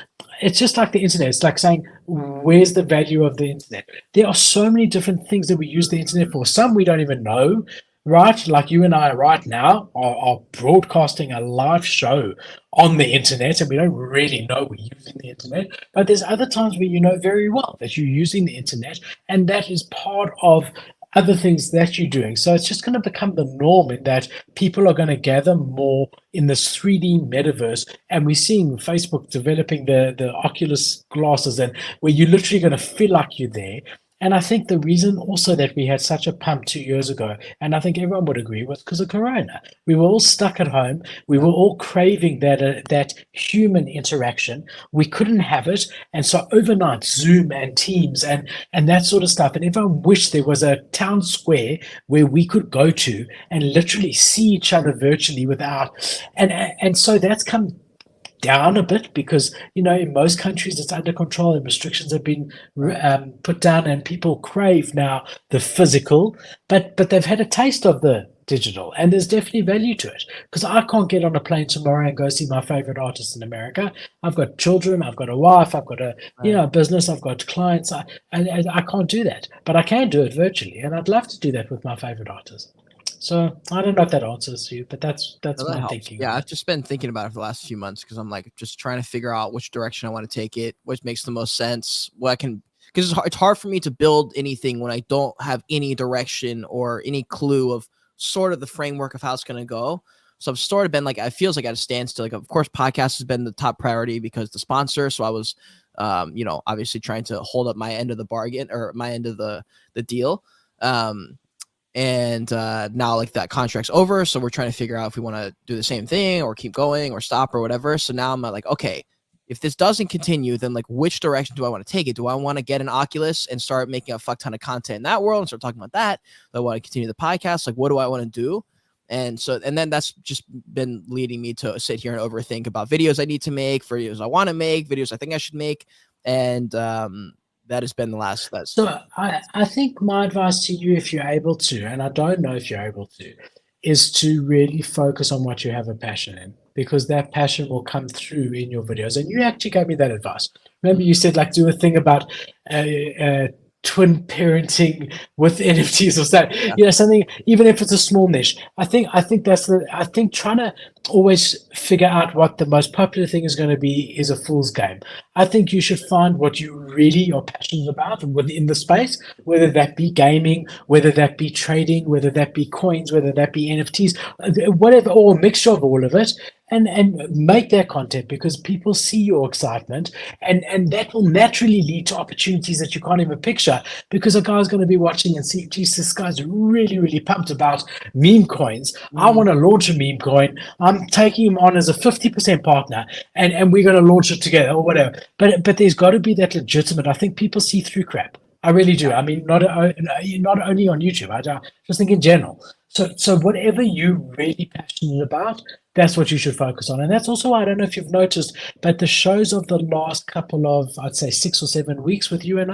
it's just like the internet. It's like saying, where's the value of the internet? There are so many different things that we use the internet for. Some we don't even know. Right, like you and I right now are broadcasting a live show on the internet, and we don't really know we're using the internet. But there's other times where you know very well that you're using the internet, and that is part of other things that you're doing. So it's just going to become the norm in that people are going to gather more in this 3D metaverse, and we're seeing Facebook developing the Oculus glasses, and where you're literally going to feel like you're there. And I think the reason also that we had such a pump 2 years ago, and I think everyone would agree, was because of Corona. We were all stuck at home. We were all craving that human interaction. We couldn't have it, and so overnight, Zoom and Teams and that sort of stuff. And everyone wished there was a town square where we could go to and literally see each other virtually without. And so that's come down a bit because in most countries it's under control and restrictions have been put down, and people crave now the physical, but they've had a taste of the digital, and there's definitely value to it, because I can't get on a plane tomorrow and go see my favorite artist in America. I've got children, I've got a wife, I've got a business, I've got clients. I can't do that, but I can do it virtually, and I'd love to do that with my favorite artist. So I don't know if that answers you, but that's my thinking. Yeah, I've just been thinking about it for the last few months because I'm like just trying to figure out which direction I want to take it, which makes the most sense, what I can, because it's hard for me to build anything when I don't have any direction or any clue of sort of the framework of how it's going to go. So I've sort of been like, it feels like at a standstill. Like, of course, podcast has been the top priority because the sponsor. So I was, obviously trying to hold up my end of the bargain or my end of the deal. And now like that contract's over, so we're trying to figure out if we want to do the same thing or keep going or stop or whatever. So now I'm like, okay, if this doesn't continue, then like which direction do I want to take it? Do I want to get an Oculus and start making a fuck ton of content in that world and start talking about that? Do I want to continue the podcast? Like, what do I want to do? And then that's just been leading me to sit here and overthink about videos I need to make, videos I want to make, videos I think I should make, and that has been the last. So I think my advice to you, if you're able to, and I don't know if you're able to, is to really focus on what you have a passion in, because that passion will come through in your videos. And you actually gave me that advice. Remember, you said like do a thing about twin parenting with NFTs or something, something, even if it's a small niche. I think trying to always figure out what the most popular thing is going to be is a fool's game. I think you should find what you really are passionate about within the space, whether that be gaming, whether that be trading, whether that be coins, whether that be NFTs, whatever, or a mixture of all of it. And make that content, because people see your excitement, and that will naturally lead to opportunities that you can't even picture, because a guy's going to be watching and see, geez, this guy's really, really pumped about meme coins. I want to launch a meme coin. I'm taking him on as a 50% partner, and we're going to launch it together or whatever. But there's got to be that legitimate. I think people see through crap. I really do. I mean, not only on YouTube. I just think in general. So whatever you're really passionate about, that's what you should focus on. And that's also why, I don't know if you've noticed, but the shows of the last couple of, I'd say 6 or 7 weeks with you and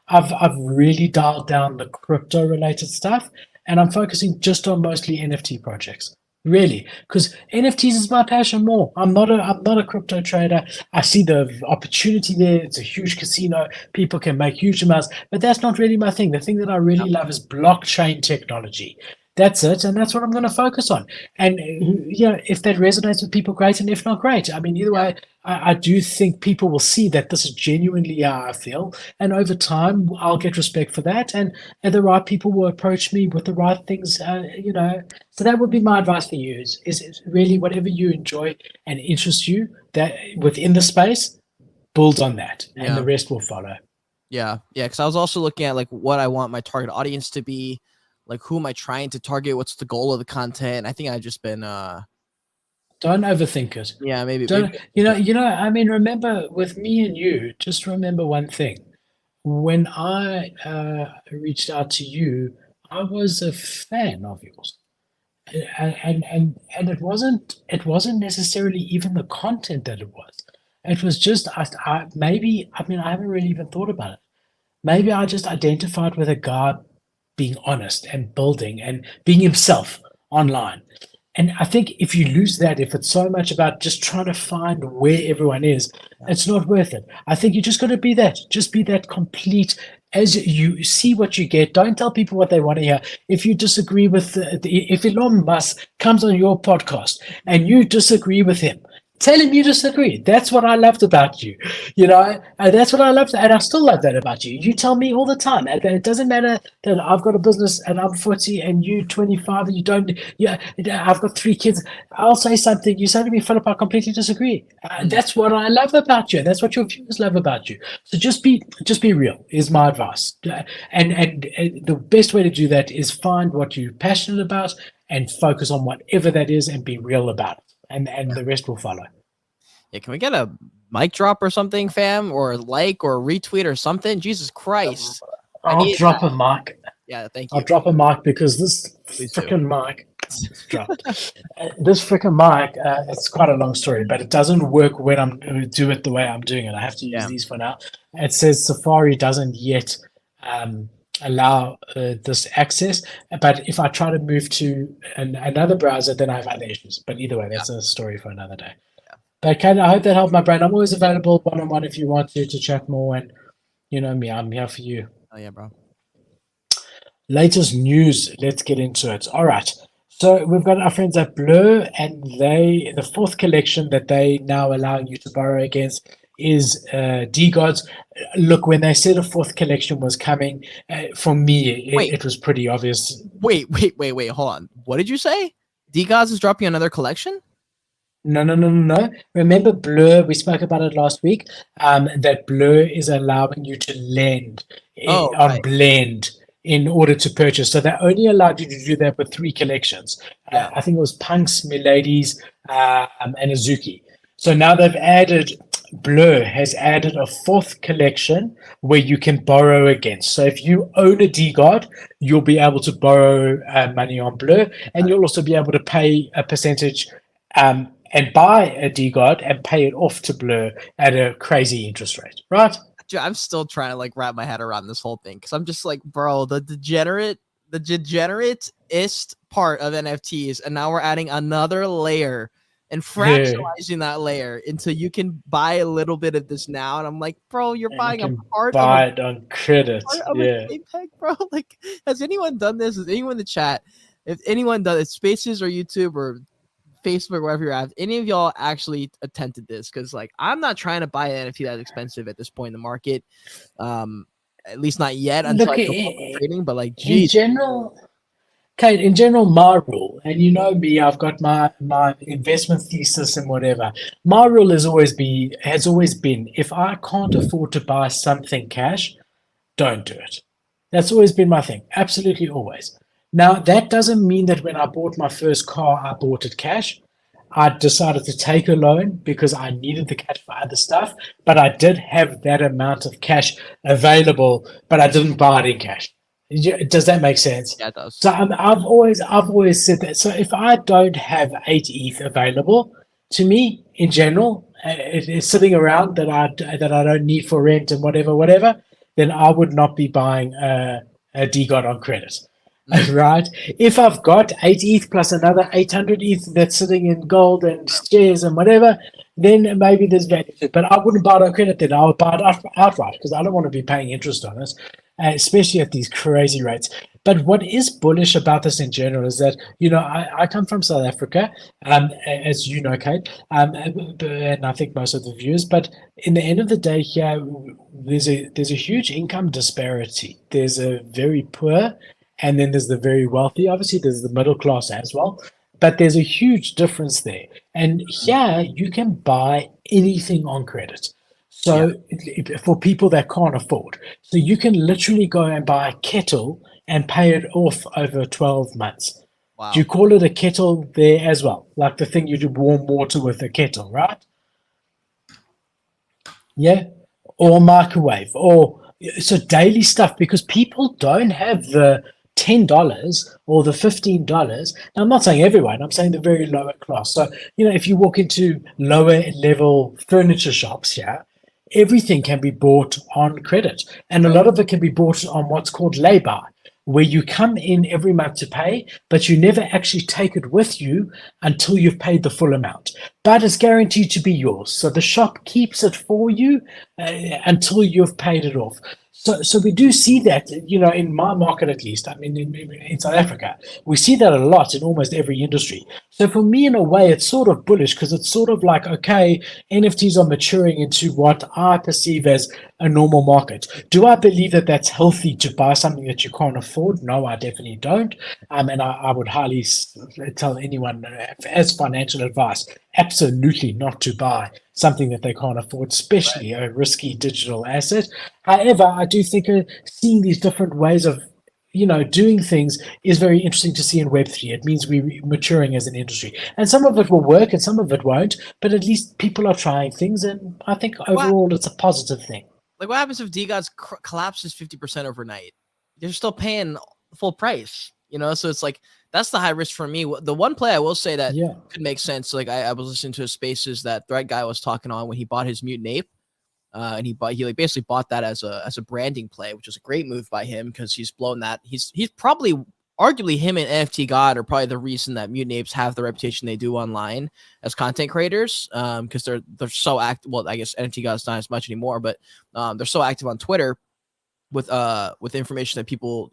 I've really dialed down the crypto related stuff, and I'm focusing just on mostly NFT projects. Really, because NFTs is my passion more. I'm not a crypto trader. I see the opportunity there. It's a huge casino. People can make huge amounts, but that's not really my thing. The thing that I really love is blockchain technology. That's it, and that's what I'm going to focus on. And if that resonates with people, great, and if not, great. I mean, either way, I do think people will see that this is genuinely how I feel, and over time, I'll get respect for that, and the right people will approach me with the right things. So that would be my advice for you: is really whatever you enjoy and interests you, that within the space, build on that, and the rest will follow. Yeah, because I was also looking at like what I want my target audience to be. Like, who am I trying to target? What's the goal of the content? I think I've just been Don't overthink it. yeah, maybe Don't I mean, remember with me and you, just remember one thing. When I reached out to you, I was a fan of yours. And it wasn't necessarily even the content that it was. It was just I haven't really even thought about it. Maybe I just identified with a guy being honest and building and being himself online. And I think if you lose that, if it's so much about just trying to find where everyone is, it's not worth it. I think you just got to be that. Just be that complete. As you see what you get, don't tell people what they want to hear. If you disagree with, if Elon Musk comes on your podcast and you disagree with him, tell him you disagree. That's what I loved about you, and that's what I loved, and I still love that about you. You tell me all the time, and it doesn't matter that I've got a business and I'm 40 and you 25 and you don't. Yeah, I've got 3 kids. I'll say something. You say to me, Philip, I completely disagree. That's what I love about you. And that's what your viewers love about you. So just be real. Is my advice. And the best way to do that is find what you're passionate about and focus on whatever that is and be real about it. And the rest will follow. Yeah, can we get a mic drop or something, fam, or a like or a retweet or something? Jesus Christ! I'll drop a mic. Yeah, thank you. I'll drop a mic because this freaking mic dropped. This freaking mic. It's quite a long story, but it doesn't work when I'm do it the way I'm doing it. I have to use these for now. It says Safari doesn't yet allow this access, but if I try to move to another browser, then I have other issues. But either way, that's a story for another day. But Ken, I hope that helped my brain. I'm always available one-on-one if you want to chat more, and you know me, I'm here for you. Oh yeah, bro. Latest news, let's get into it. All right, so we've got our friends at Blur, and the 4th collection that they now allow you to borrow against is DeGods. Look, when they said a 4th collection was coming, for me, it was pretty obvious. Wait, hold on. What did you say? DeGods is dropping another collection? No. Remember Blur? We spoke about it last week. That Blur is allowing you to lend on Blend in order to purchase. So they only allowed you to do that with 3 collections. I think it was Punks, Miladies, and Azuki. So now they've added, Blur has added a 4th collection where you can borrow against. So if you own a DeGod, you'll be able to borrow money on Blur, and you'll also be able to pay a percentage and buy a DeGod and pay it off to Blur at a crazy interest rate, right? I'm still trying to wrap my head around this whole thing because I'm just like, bro, the degenerate-ist part of NFTs, and now we're adding another layer and fractionalizing that layer until you can buy a little bit of this now. And I'm like, bro, you're buying a part buy it on credit. A JPEG, bro. Like, has anyone done this? Has anyone in the chat? If anyone does it, Spaces or YouTube or Facebook, wherever you're at, any of y'all actually attempted this? Because I'm not trying to buy an NFT that's expensive at this point in the market. At least not yet until I go trading. But geez. In general, my rule, and you know me, I've got my investment thesis and whatever. My rule has always been, if I can't afford to buy something cash, don't do it. That's always been my thing. Absolutely always. Now, that doesn't mean that when I bought my first car, I bought it cash. I decided to take a loan because I needed the cash for other stuff, but I did have that amount of cash available, but I didn't buy it in cash. Does that make sense? Yeah, it does. So I've always said that. So if I don't have 8 ETH available to me in general, it's sitting around that I don't need for rent and whatever, then I would not be buying a DeGod on credit. Right? If I've got 8 ETH plus another 800 ETH that's sitting in gold and shares and whatever, then maybe there's value. But I wouldn't buy it on credit then. I would buy it outright because I don't want to be paying interest on it, especially at these crazy rates. But what is bullish about this in general is that, I come from South Africa, as you know, Kate, and I think most of the viewers, but in the end of the day here, there's a huge income disparity. There's a very poor, and then there's the very wealthy. Obviously, there's the middle class as well. But there's a huge difference there. And here, you can buy anything on credit. So for people that can't afford, so you can literally go and buy a kettle and pay it off over 12 months. Do you Wow. call it a kettle there as well? Like the thing you do warm water with a kettle, right? Yeah. Or microwave or so daily stuff because people don't have the $10 or the $15. Now, I'm not saying everyone, I'm saying the very lower class. So, if you walk into lower level furniture shops, yeah, everything can be bought on credit. And a Right. lot of it can be bought on what's called lay-by, where you come in every month to pay, but you never actually take it with you until you've paid the full amount. But it's guaranteed to be yours. So the shop keeps it for you until you've paid it off. So we do see that, in my market at least. I mean, in South Africa, we see that a lot in almost every industry. So for me, in a way, it's sort of bullish because it's sort of like, okay, NFTs are maturing into what I perceive as a normal market. Do I believe that that's healthy to buy something that you can't afford? No, I definitely don't. And I would highly tell anyone as financial advice, absolutely not to buy something that they can't afford, especially a risky digital asset. However, I do think seeing these different ways of doing things is very interesting to see in Web3. It means we're maturing as an industry. And some of it will work and some of it won't, but at least people are trying things. And I think overall it's a positive thing. Like, what happens if DeGods collapses 50% overnight? They're still paying full price, So it's like that's the high risk for me. The one play I will say that could make sense. Like I was listening to a Spaces that Thread guy was talking on when he bought his mutant ape, and he basically bought that as a branding play, which was a great move by him because he's blown that. He's probably arguably him and NFT God are probably the reason that mutant apes have the reputation they do online as content creators, because they're so active. Well, I guess NFT God's not as much anymore, but they're so active on Twitter with information that people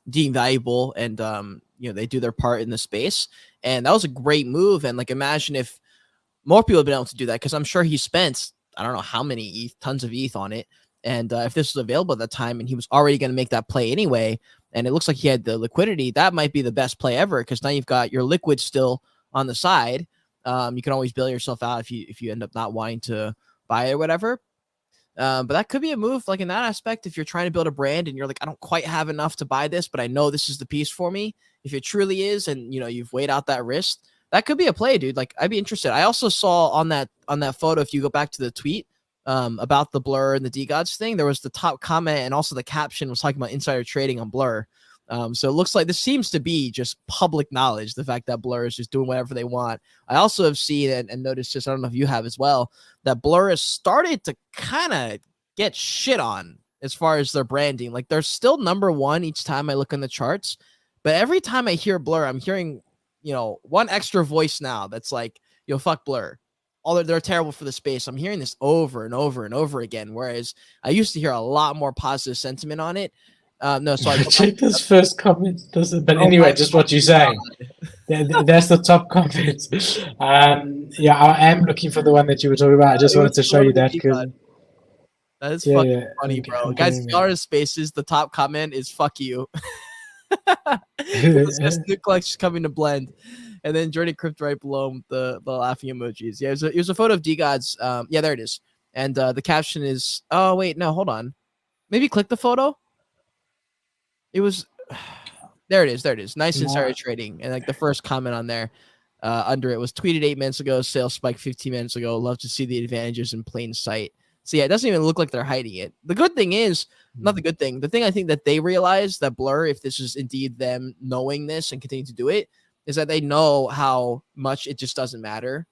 deem valuable, and they do their part in the space. And that was a great move. And like, imagine if more people have been able to do that, because I'm sure he spent I don't know how many ETH, tons of ETH on it. And if this was available at that time and he was already going to make that play anyway, and it looks like he had the liquidity, that might be the best play ever, because now you've got your liquid still on the side. You can always bail yourself out if you end up not wanting to buy it or whatever. But that could be a move, like in that aspect, if you're trying to build a brand and you're like, I don't quite have enough to buy this, but I know this is the piece for me. If it truly is, and you've weighed out that risk, that could be a play, dude. Like, I'd be interested. I also saw on that photo, if you go back to the tweet about the Blur and the DeGods thing, there was the top comment and also the caption was talking about insider trading on Blur. So it looks like this seems to be just public knowledge, the fact that Blur is just doing whatever they want. I also have seen and noticed, just I don't know if you have as well, that Blur has started to kind of get shit on as far as their branding. Like, they're still number one each time I look in the charts, but every time I hear Blur, I'm hearing one extra voice now that's like, fuck Blur. They're terrible for the space. I'm hearing this over and over and over again, whereas I used to hear a lot more positive sentiment on it. No, sorry. Check this first comment. But anyway, just what you're saying. That's the top comment. Yeah, I am looking for the one that you were talking about. I just wanted to show you that because that is fucking funny, bro. Guys, if y'all are in Spaces, the top comment is "fuck you." This new collection coming to blend. And then Jordan Crypt right below the laughing emojis. Yeah, it was a photo of DeGods. Yeah, there it is. And the caption is, oh, wait, no, hold on. Maybe click the photo. It was, there it is. Nice insider trading. And like the first comment on there under it was tweeted 8 minutes ago, sales spike 15 minutes ago. Love to see the advantages in plain sight. So yeah, it doesn't even look like they're hiding it. The good thing is, not the good thing. The thing I think that they realize that Blur, if this is indeed them knowing this and continue to do it, is that they know how much it just doesn't matter.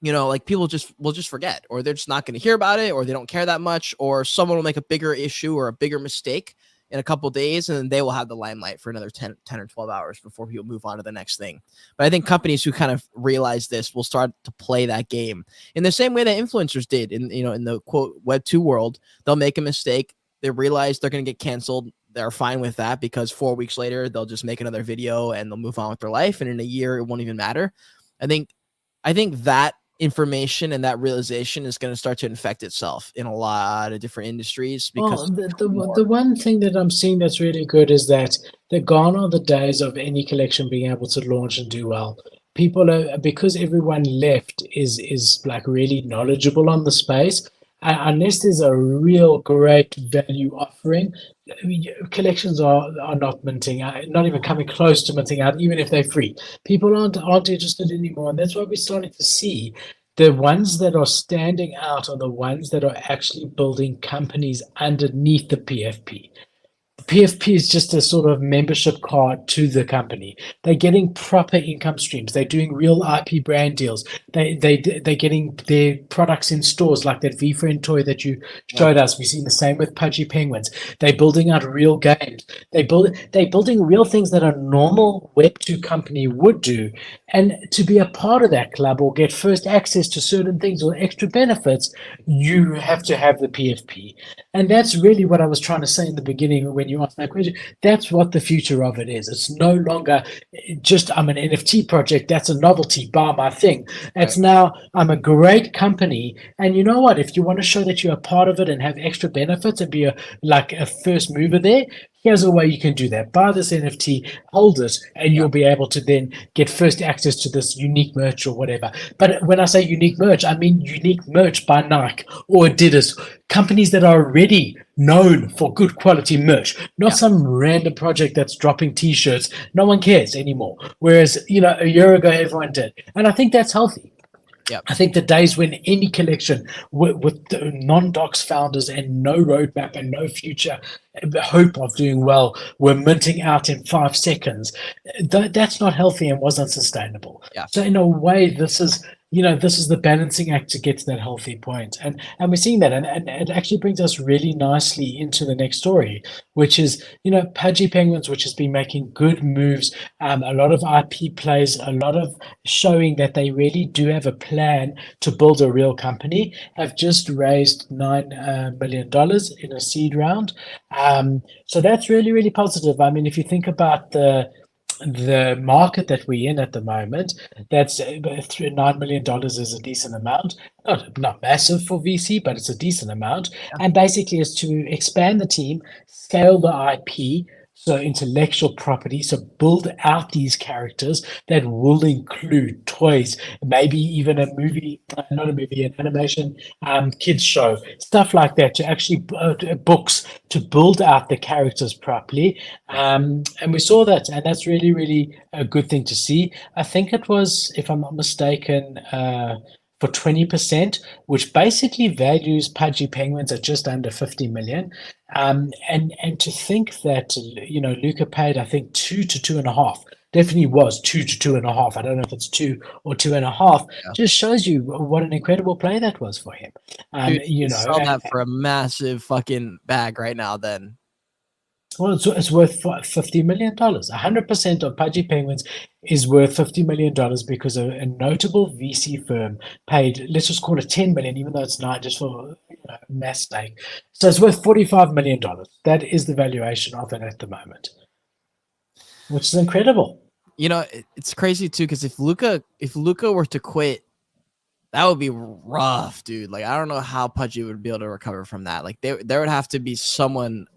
Like people will just forget, or they're just not going to hear about it, or they don't care that much, or someone will make a bigger issue or a bigger mistake in a couple of days, and then they will have the limelight for another 10 or 12 hours before people move on to the next thing. But I think companies who kind of realize this will start to play that game in the same way that influencers did in the quote Web 2 world. They'll make a mistake. They realize they're going to get canceled. They're fine with that because 4 weeks later, they'll just make another video and they'll move on with their life. And in a year, it won't even matter. I think that information and that realization is going to start to infect itself in a lot of different industries. Because the one thing that I'm seeing that's really good is that they're gone are the days of any collection being able to launch and do well. People are, because everyone left is like really knowledgeable on the space. unless there's a real great value offering, collections are not minting out, not even coming close to minting out, even if they're free. People aren't interested anymore, and that's what we're starting to see. The ones that are standing out are the ones that are actually building companies underneath the PFP. PFP is just a sort of membership card to the company. They're getting proper income streams. They're doing real IP brand deals. They're getting their products in stores like that V-Friend toy that you Yep. showed us. We've seen the same with Pudgy Penguins. They're building out real games. They're building real things that a normal Web2 company would do. And to be a part of that club or get first access to certain things or extra benefits, you have to have the PFP. And that's really what I was trying to say in the beginning when you asked that question. That's what the future of it is. It's no longer just I'm an NFT project. That's a novelty. Buy my thing. Right. It's now I'm a great company. And you know what? If you want to show that you're a part of it and have extra benefits and be like a first mover there, here's a way you can do that. Buy this NFT, hold it, and you'll be able to then get first access to this unique merch or whatever. But when I say unique merch, I mean unique merch by Nike or Adidas, companies that are already known for good quality merch, not some random project that's dropping t-shirts. No one cares anymore. Whereas, a year ago, everyone did. And I think that's healthy. Yep. I think the days when any collection with non-docs founders and no roadmap and no future hope of doing well were minting out in 5 seconds, that's not healthy and wasn't sustainable. Yeah. So in a way, this is the balancing act to get to that healthy point. And we're seeing that. And it actually brings us really nicely into the next story, which is, Pudgy Penguins, which has been making good moves, a lot of IP plays, a lot of showing that they really do have a plan to build a real company, have just raised $9 million in a seed round. So that's really, really positive. I mean, if you think about the market that we're in at the moment, that's $9 million is a decent amount. Not massive for VC, but it's a decent amount. And basically, it's to expand the team, scale the IP, so intellectual property, so build out these characters that will include toys, maybe even a movie, not a movie, an animation, kids show, stuff like that, to actually books to build out the characters properly. And we saw that, and that's really, really a good thing to see. I think it was, if I'm not mistaken, for 20%, which basically values Pudgy Penguins at just under 50 million. And to think that, Luca paid, I think, 2 to 2.5, definitely was 2 to 2.5. I don't know if it's 2 or 2.5. Just shows you what an incredible play that was for him. Dude, sell that for a massive fucking bag right now then. Well, it's worth $50 million. 100% of Pudgy Penguins is worth $50 million because a notable VC firm paid, let's just call it 10 million, even though it's not, just for mass stake. So it's worth $45 million. That is the valuation of it at the moment, which is incredible. It's crazy too, because if Luca were to quit, that would be rough, dude. Like, I don't know how Pudgy would be able to recover from that. Like, there would have to be someone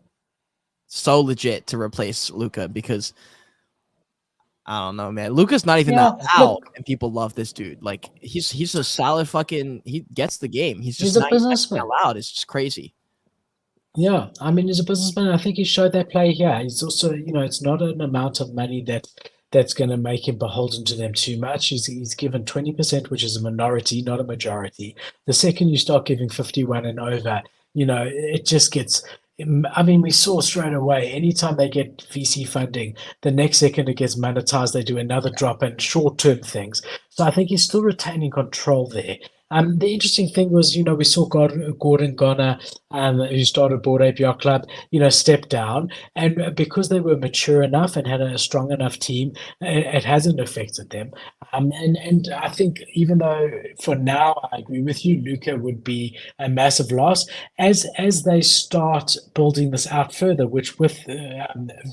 so legit to replace Luca, because I don't know, man. Luca's not even that loud, and people love this dude. Like, he's a solid fucking. He gets the game. He's a businessman. Loud. It's just crazy. Yeah, I mean, he's a businessman. I think he showed that play here. He's also, it's not an amount of money that's going to make him beholden to them too much. He's given 20%, which is a minority, not a majority. The second you start giving 51 and over, it just gets. I mean, we saw straight away, anytime they get VC funding, the next second it gets monetized, they do another drop and short-term things. So I think he's still retaining control there. The interesting thing was, we saw Gordon Goner, who started Bored Ape Yacht Club, step down. And because they were mature enough and had a strong enough team, it hasn't affected them. And I think, even though for now, I agree with you, Luca would be a massive loss, as they start building this out further, which with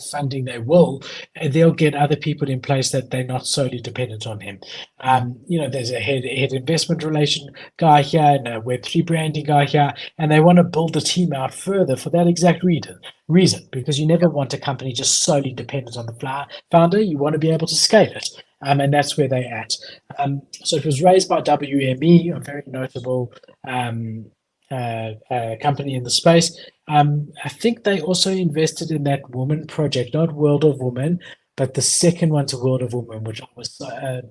funding they will, they'll get other people in place that they're not solely dependent on him. There's a head investment relation guy here and a Web3 branding guy here, and they want to build the team out further for that exact reason, because you never want a company just solely dependent on the founder. You want to be able to scale it. And that's where they're at. So it was raised by WME, a very notable company in the space. I think they also invested in that woman project, not World of Women, but the second one to World of Women, which was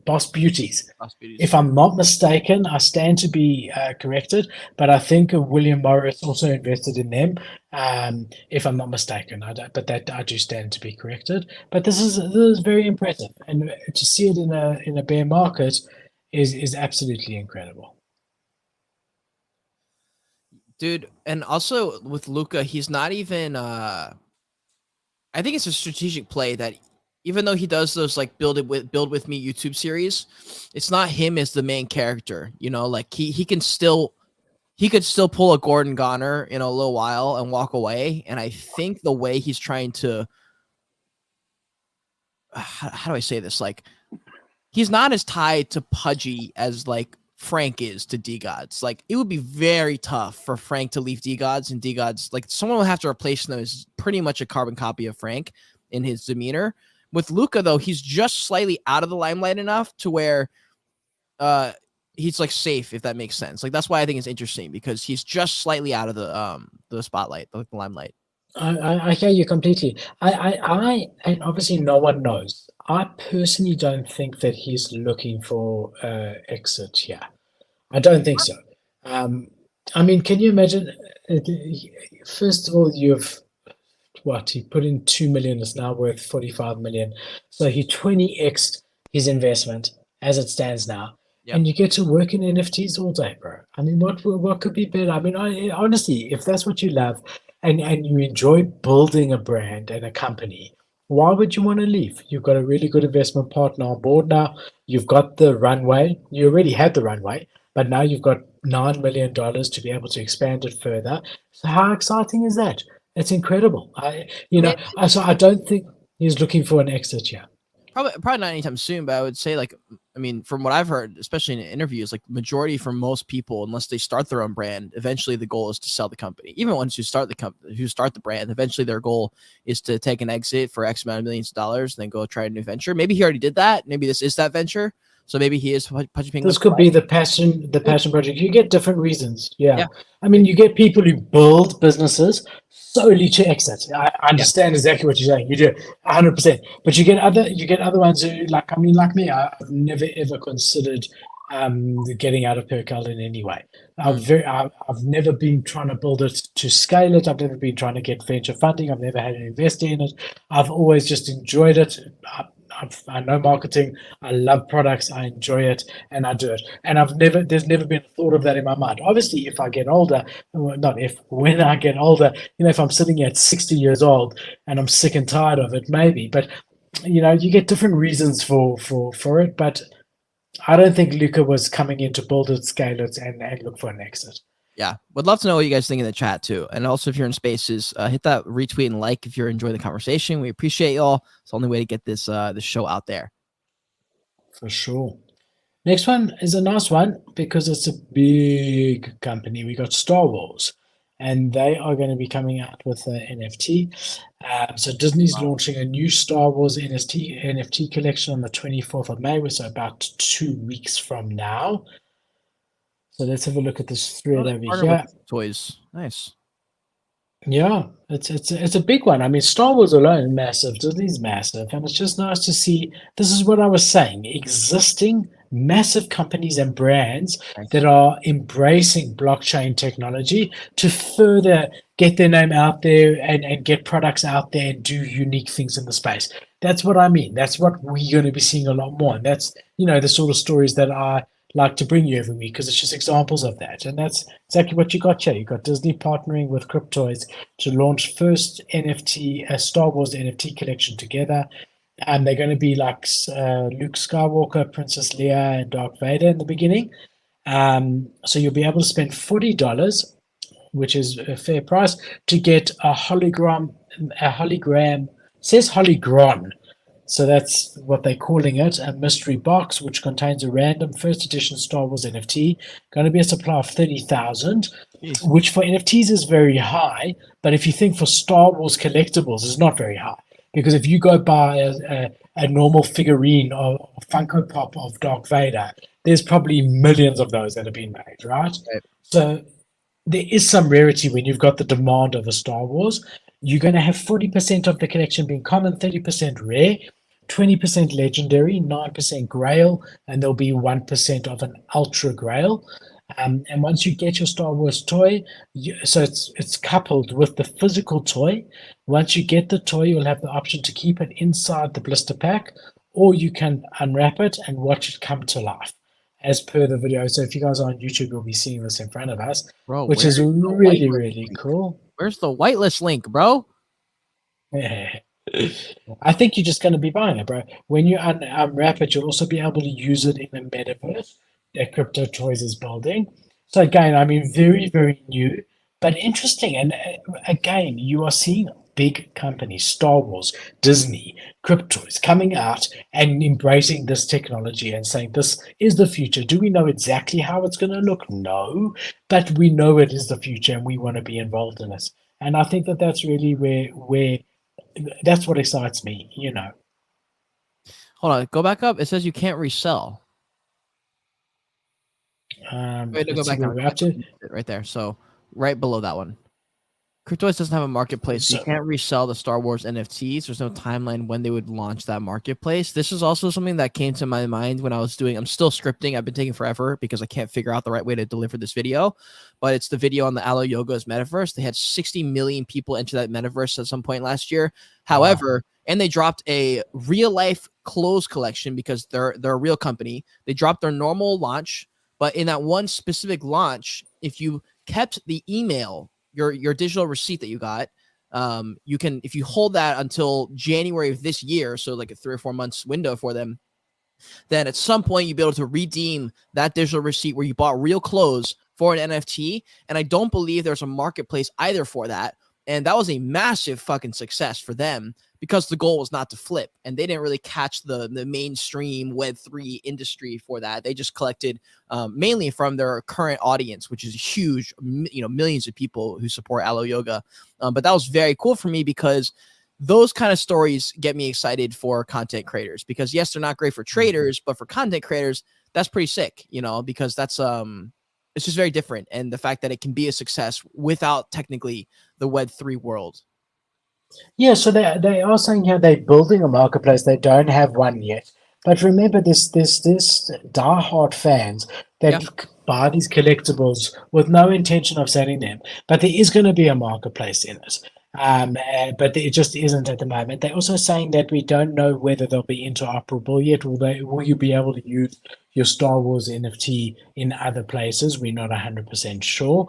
Boss Beauties. If I'm not mistaken, I stand to be corrected, but I think William Morris also invested in them. If I'm not mistaken, but that I do stand to be corrected. But this is very impressive, and to see it in a bear market is absolutely incredible. Dude, and also with Luca, he's not even I think it's a strategic play that even though he does those like build with me YouTube series, it's not him as the main character. You know, like he could still pull a Gordon Goner in a little while and walk away. And I think the way he's trying to how do I say this? Like he's not as tied to Pudgy as like Frank is to DeGods. Like it would be very tough for Frank to leave DeGods, and DeGods, like someone will have to replace him as pretty much a carbon copy of Frank in his demeanor. With Luca though, he's just slightly out of the limelight enough to where he's like safe, if that makes sense. Like that's why I think it's interesting, because he's just slightly out of the spotlight, like the limelight. I hear you completely. And obviously no one knows. I personally don't think that he's looking for exit here. I don't think so. Um, I mean, can you imagine? First of all, you've what he put in 2 million is now worth 45 million. So he 20x'd his investment as it stands now. Yep. And you get to work in NFTs all day, bro. I mean, what could be better? I mean, honestly, if that's what you love and you enjoy building a brand and a company, why would you want to leave? You've got a really good investment partner on board now. You've got the runway. You already had the runway, but now you've got $9 million to be able to expand it further. So how exciting is that? It's incredible. So I don't think he's looking for an exit yet. Probably not anytime soon, but I would say, like, I mean, from what I've heard, especially in interviews, like majority for most people, unless they start their own brand, eventually the goal is to sell the company. Even ones who start the brand, eventually their goal is to take an exit for X amount of millions of dollars, and then go try a new venture. Maybe he already did that. Maybe this is that venture. So maybe he is Pudgy Penguins. This could be the passion project. You get different reasons. Yeah. I mean, you get people who build businesses solely to exit. I understand exactly what you're saying. You do 100%. But you get other ones who, like, I mean, like me, I've never ever considered getting out of Percal in any way. I've never been trying to build it to scale it. I've never been trying to get venture funding. I've never had an investor in it. I've always just enjoyed it. I know marketing. I love products. I enjoy it, and I do it. And there's never been a thought of that in my mind. Obviously, if I get older, when I get older, if I'm sitting at 60 years old and I'm sick and tired of it, maybe. But you get different reasons for it. But I don't think Luca was coming in to build it, scale it, and look for an exit. Yeah, would love to know what you guys think in the chat too. And also, if you're in spaces, hit that retweet and like if you're enjoying the conversation. We appreciate y'all. It's the only way to get this show out there. For sure. Next one is a nice one because it's a big company. We got Starwars, and they are going to be coming out with an NFT. So Disney's launching a new Star Wars NFT collection on the 24th of May, so about 2 weeks from now. So let's have a look at this thread over here. Toys, nice. Yeah, it's a big one. I mean, Star Wars alone, massive. Disney's massive, and it's just nice to see. This is what I was saying: existing massive companies and brands that are embracing blockchain technology to further get their name out there and get products out there and do unique things in the space. That's what I mean. That's what we're going to be seeing a lot more. And that's the sort of stories that I like to bring you every week, because it's just examples of that. And that's exactly what you got here. You got Disney partnering with Cryptoids to launch first Star Wars NFT collection together. And they're going to be like Luke Skywalker, Princess Leia, and Darth Vader in the beginning. So you'll be able to spend $40, which is a fair price, to get a hologram. Says hologron. So that's what they're calling it, a mystery box, which contains a random first edition Star Wars NFT. Going to be a supply of 30,000, which for NFTs is very high. But if you think for Star Wars collectibles, it's not very high. Because if you go buy a normal figurine or Funko Pop of Darth Vader, there's probably millions of those that have been made, right? So there is some rarity when you've got the demand of a Star Wars. You're going to have 40% of the collection being common, 30% rare, 20% legendary, 9% grail, and there'll be 1% of an ultra grail. And once you get your Star Wars toy, so it's coupled with the physical toy. Once you get the toy, you'll have the option to keep it inside the blister pack, or you can unwrap it and watch it come to life as per the video. So if you guys are on YouTube, you'll be seeing this in front of us, Bro, which is where's the really, whitelist really link? cool. Where's the whitelist link, bro? I think you're just going to be buying it, bro. When you unwrap it, you'll also be able to use it in the metaverse that Crypto Toys is building. So again, I mean, very, very new, but interesting. And again, you are seeing big companies, Star Wars, Disney, Cryptoys coming out and embracing this technology and saying this is the future. Do we know exactly how it's going to look? No, but we know it is the future and we want to be involved in it. And I think that that's really where that's what excites me, you know. Hold on, go back up. It says you can't resell. Wait, no, go Let's see back where down. we're up to. Right there. So right below that one. Cryptoids doesn't have a marketplace, so you So, can't resell the Star Wars NFTs. There's no timeline when they would launch that marketplace. This is also something that came to my mind when I was doing. I'm still scripting. I've been taking forever because I can't figure out the right way to deliver this video. But it's the video on the Alo Yoga's metaverse. They had 60 million people enter that metaverse at some point last year. However, and they dropped a real life clothes collection because they're a real company. They dropped their normal launch, but in that one specific launch, if you kept the email, your digital receipt that you got, you can, if you hold that until January of this year, so like a 3 or 4 months window for them, then at some point you'll be able to redeem that digital receipt where you bought real clothes for an NFT. And I don't believe there's a marketplace either for that. And that was a massive fucking success for them because the goal was not to flip. And they didn't really catch the mainstream Web3 industry for that. They just collected mainly from their current audience, which is huge, millions of people who support Alo Yoga. But that was very cool for me because those kind of stories get me excited for content creators because yes, they're not great for traders, but for content creators, that's pretty sick, because that's it's just very different. And the fact that it can be a success without technically the Web3 world. yeah, so they are saying here they're building a marketplace. They don't have one yet. But remember, this diehard fans that buy these collectibles with no intention of selling them. But there is going to be a marketplace in it. But it just isn't at the moment. They're also saying that we don't know whether they'll be interoperable yet. Will you be able to use your Star Wars NFT in other places? We're not 100% sure.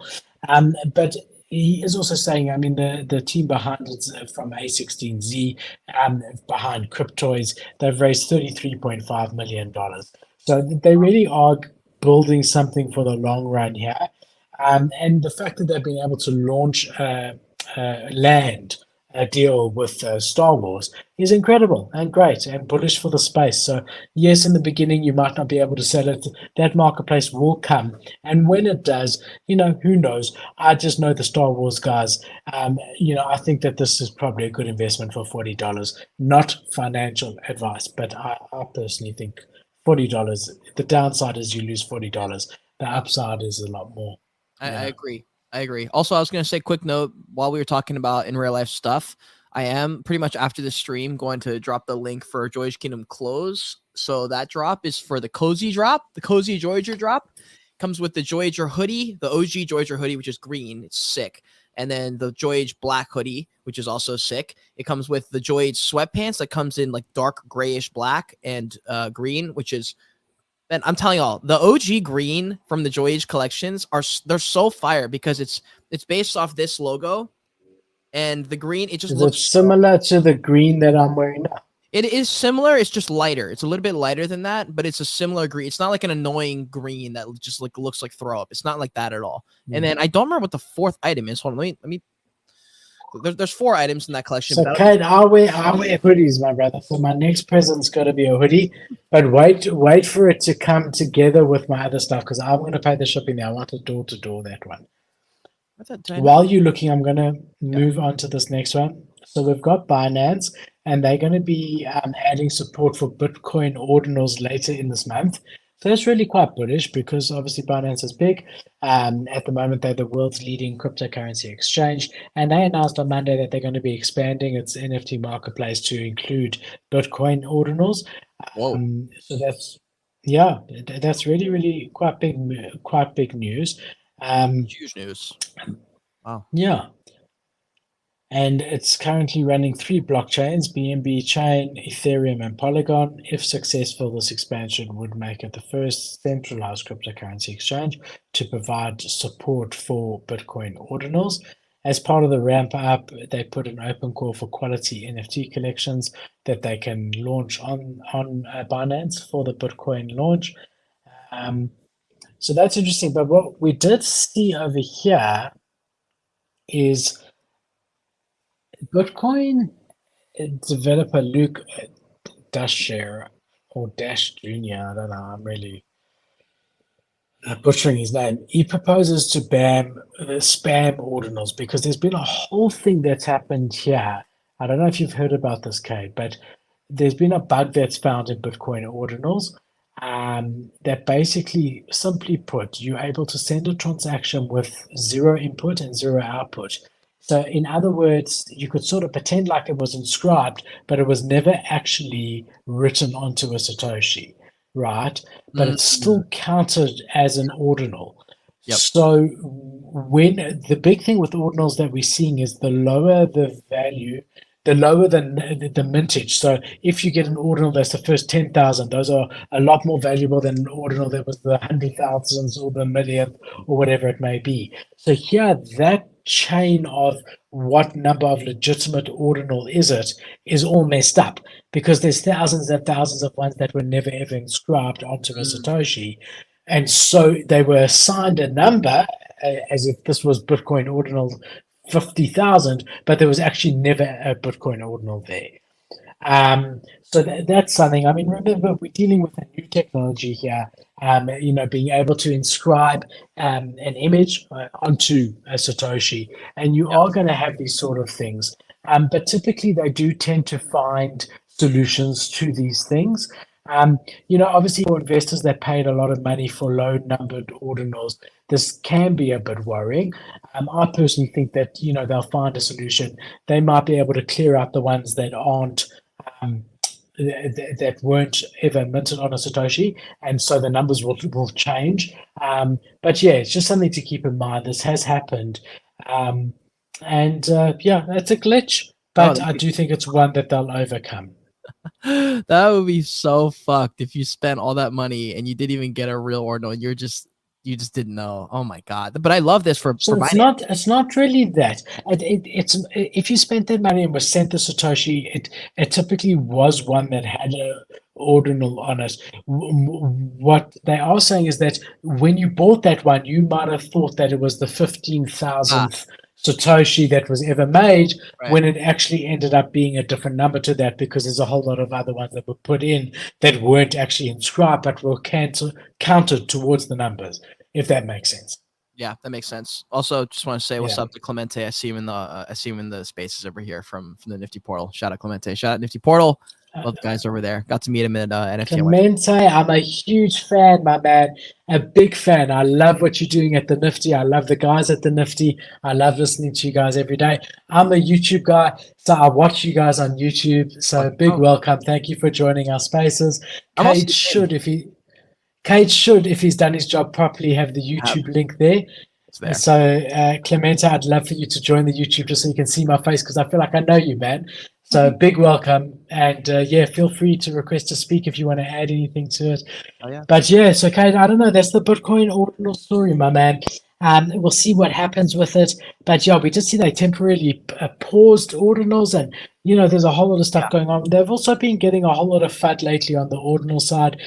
But he is also saying, I mean, the team behind it from A16Z, behind Cryptoys, they've raised $33.5 million. So they really are building something for the long run here. And the fact that they've been able to launch land a deal with Star Wars is incredible and great and bullish for the space. So yes, in the beginning you might not be able to sell it. That marketplace will come, and when it does, who knows? I just know the Star Wars guys. I think that this is probably a good investment for $40. Not financial advice, but I personally think $40. The downside is you lose $40. The upside is a lot more. I agree. I agree. Also, I was going to say, quick note, while we were talking about in real life stuff, I am pretty much after the stream going to drop the link for Joy's Kingdom clothes. So that drop is for the Cozy drop. The Cozy Voyager drop comes with the Voyager hoodie, the OG Voyager hoodie, which is green. It's sick. And then the Voyager black hoodie, which is also sick. It comes with the Voyager sweatpants that comes in like dark grayish black and green, which is, man, I'm telling y'all, the OG green from the Voyager collections they're so fire because it's based off this logo, and the green, it just looks similar to the green that I'm wearing now. It is similar. It's just lighter. It's a little bit lighter than that, but it's a similar green. It's not like an annoying green that just like looks like throw up. It's not like that at all. And then I don't remember what the fourth item is. Hold on, let me. There's 4 items in that collection. So, Kate, I'll wear hoodies, my brother. So my next present's got to be a hoodie, but wait for it to come together with my other stuff because I'm going to pay the shipping now. I want a door-to-door, that one. While you're looking, I'm going to move on to this next one. So we've got Binance, and they're going to be adding support for Bitcoin Ordinals later in this month. So that's really quite bullish because obviously Binance is big. At the moment, they're the world's leading cryptocurrency exchange, and they announced on Monday that they're going to be expanding its NFT marketplace to include Bitcoin Ordinals. Whoa, So yeah, that's really quite big news. huge news. Wow. Yeah. And it's currently running three blockchains, BNB Chain, Ethereum, and Polygon. If successful, this expansion would make it the first centralized cryptocurrency exchange to provide support for Bitcoin ordinals. As part of the ramp up, they put an open call for quality NFT collections that they can launch on Binance for the Bitcoin launch. Um, so that's interesting. But what we did see over here is Bitcoin developer Luke Dashjr or Dash Jr. I don't know. I'm really butchering his name. He proposes to ban spam ordinals because there's been a whole thing that's happened here. I don't know if you've heard about this, Kate, but there's been a bug that's found in Bitcoin ordinals that basically, simply put, you're able to send a transaction with zero input and zero output. So, in other words, you could sort of pretend like it was inscribed, but it was never actually written onto a Satoshi, right? But it's still counted as an ordinal. Yep. So, when the big thing with ordinals that we're seeing is the lower the value, the lower the mintage. So if you get an ordinal that's the first 10,000, those are a lot more valuable than an ordinal that was the 100,000s or the millionth or whatever it may be. So here, that chain of what number of legitimate ordinal is it is all messed up because there's thousands and thousands of ones that were never ever inscribed onto a Satoshi. And so they were assigned a number as if this was Bitcoin ordinal 50,000, but there was actually never a Bitcoin ordinal there. So that's something. I mean, remember, we're dealing with a new technology here. Being able to inscribe an image onto a Satoshi, and you are going to have these sort of things. But typically, they do tend to find solutions to these things. Obviously, for investors that paid a lot of money for low-numbered ordinals, this can be a bit worrying. I personally think that they'll find a solution. They might be able to clear out the ones that aren't that weren't ever minted on a Satoshi, and so the numbers will change. But yeah, it's just something to keep in mind. This has happened, and yeah, it's a glitch, but I do think it's one that they'll overcome. That would be so fucked if you spent all that money and you didn't even get a real ordinal and you just didn't know. Oh my god! But I love this for it's not really that. It's if you spent that money and was sent the Satoshi, it typically was one that had a ordinal on it. What they are saying is that when you bought that one, you might have thought that it was the 15,000th Satoshi that was ever made, when it actually ended up being a different number to that, because there's a whole lot of other ones that were put in that weren't actually inscribed but were counted towards the numbers, if that makes sense. Yeah, that makes sense. Also, just want to say what's up to Clemente. I see him in the spaces over here from the Nifty Portal. Shout out Clemente. Shout out Nifty Portal. Love the guys over there. Got to meet him at NFT. Clemente, I'm a huge fan, my man. A big fan. I love what you're doing at the Nifty. I love the guys at the Nifty. I love listening to you guys every day. I'm a YouTube guy, so I watch you guys on YouTube. So big welcome. Thank you for joining our spaces. Cade should, if he's done his job properly, have the YouTube link there. So Clemente, I'd love for you to join the YouTube just so you can see my face, because I feel like I know you, man. So big welcome, and yeah, feel free to request to speak if you want to add anything to it. But yeah, so Kate, I don't know, that's the Bitcoin ordinal story, my man. We'll see what happens with it. But yeah, we just see they temporarily paused ordinals, and there's a whole lot of stuff going on. They've also been getting a whole lot of FUD lately on the ordinal side.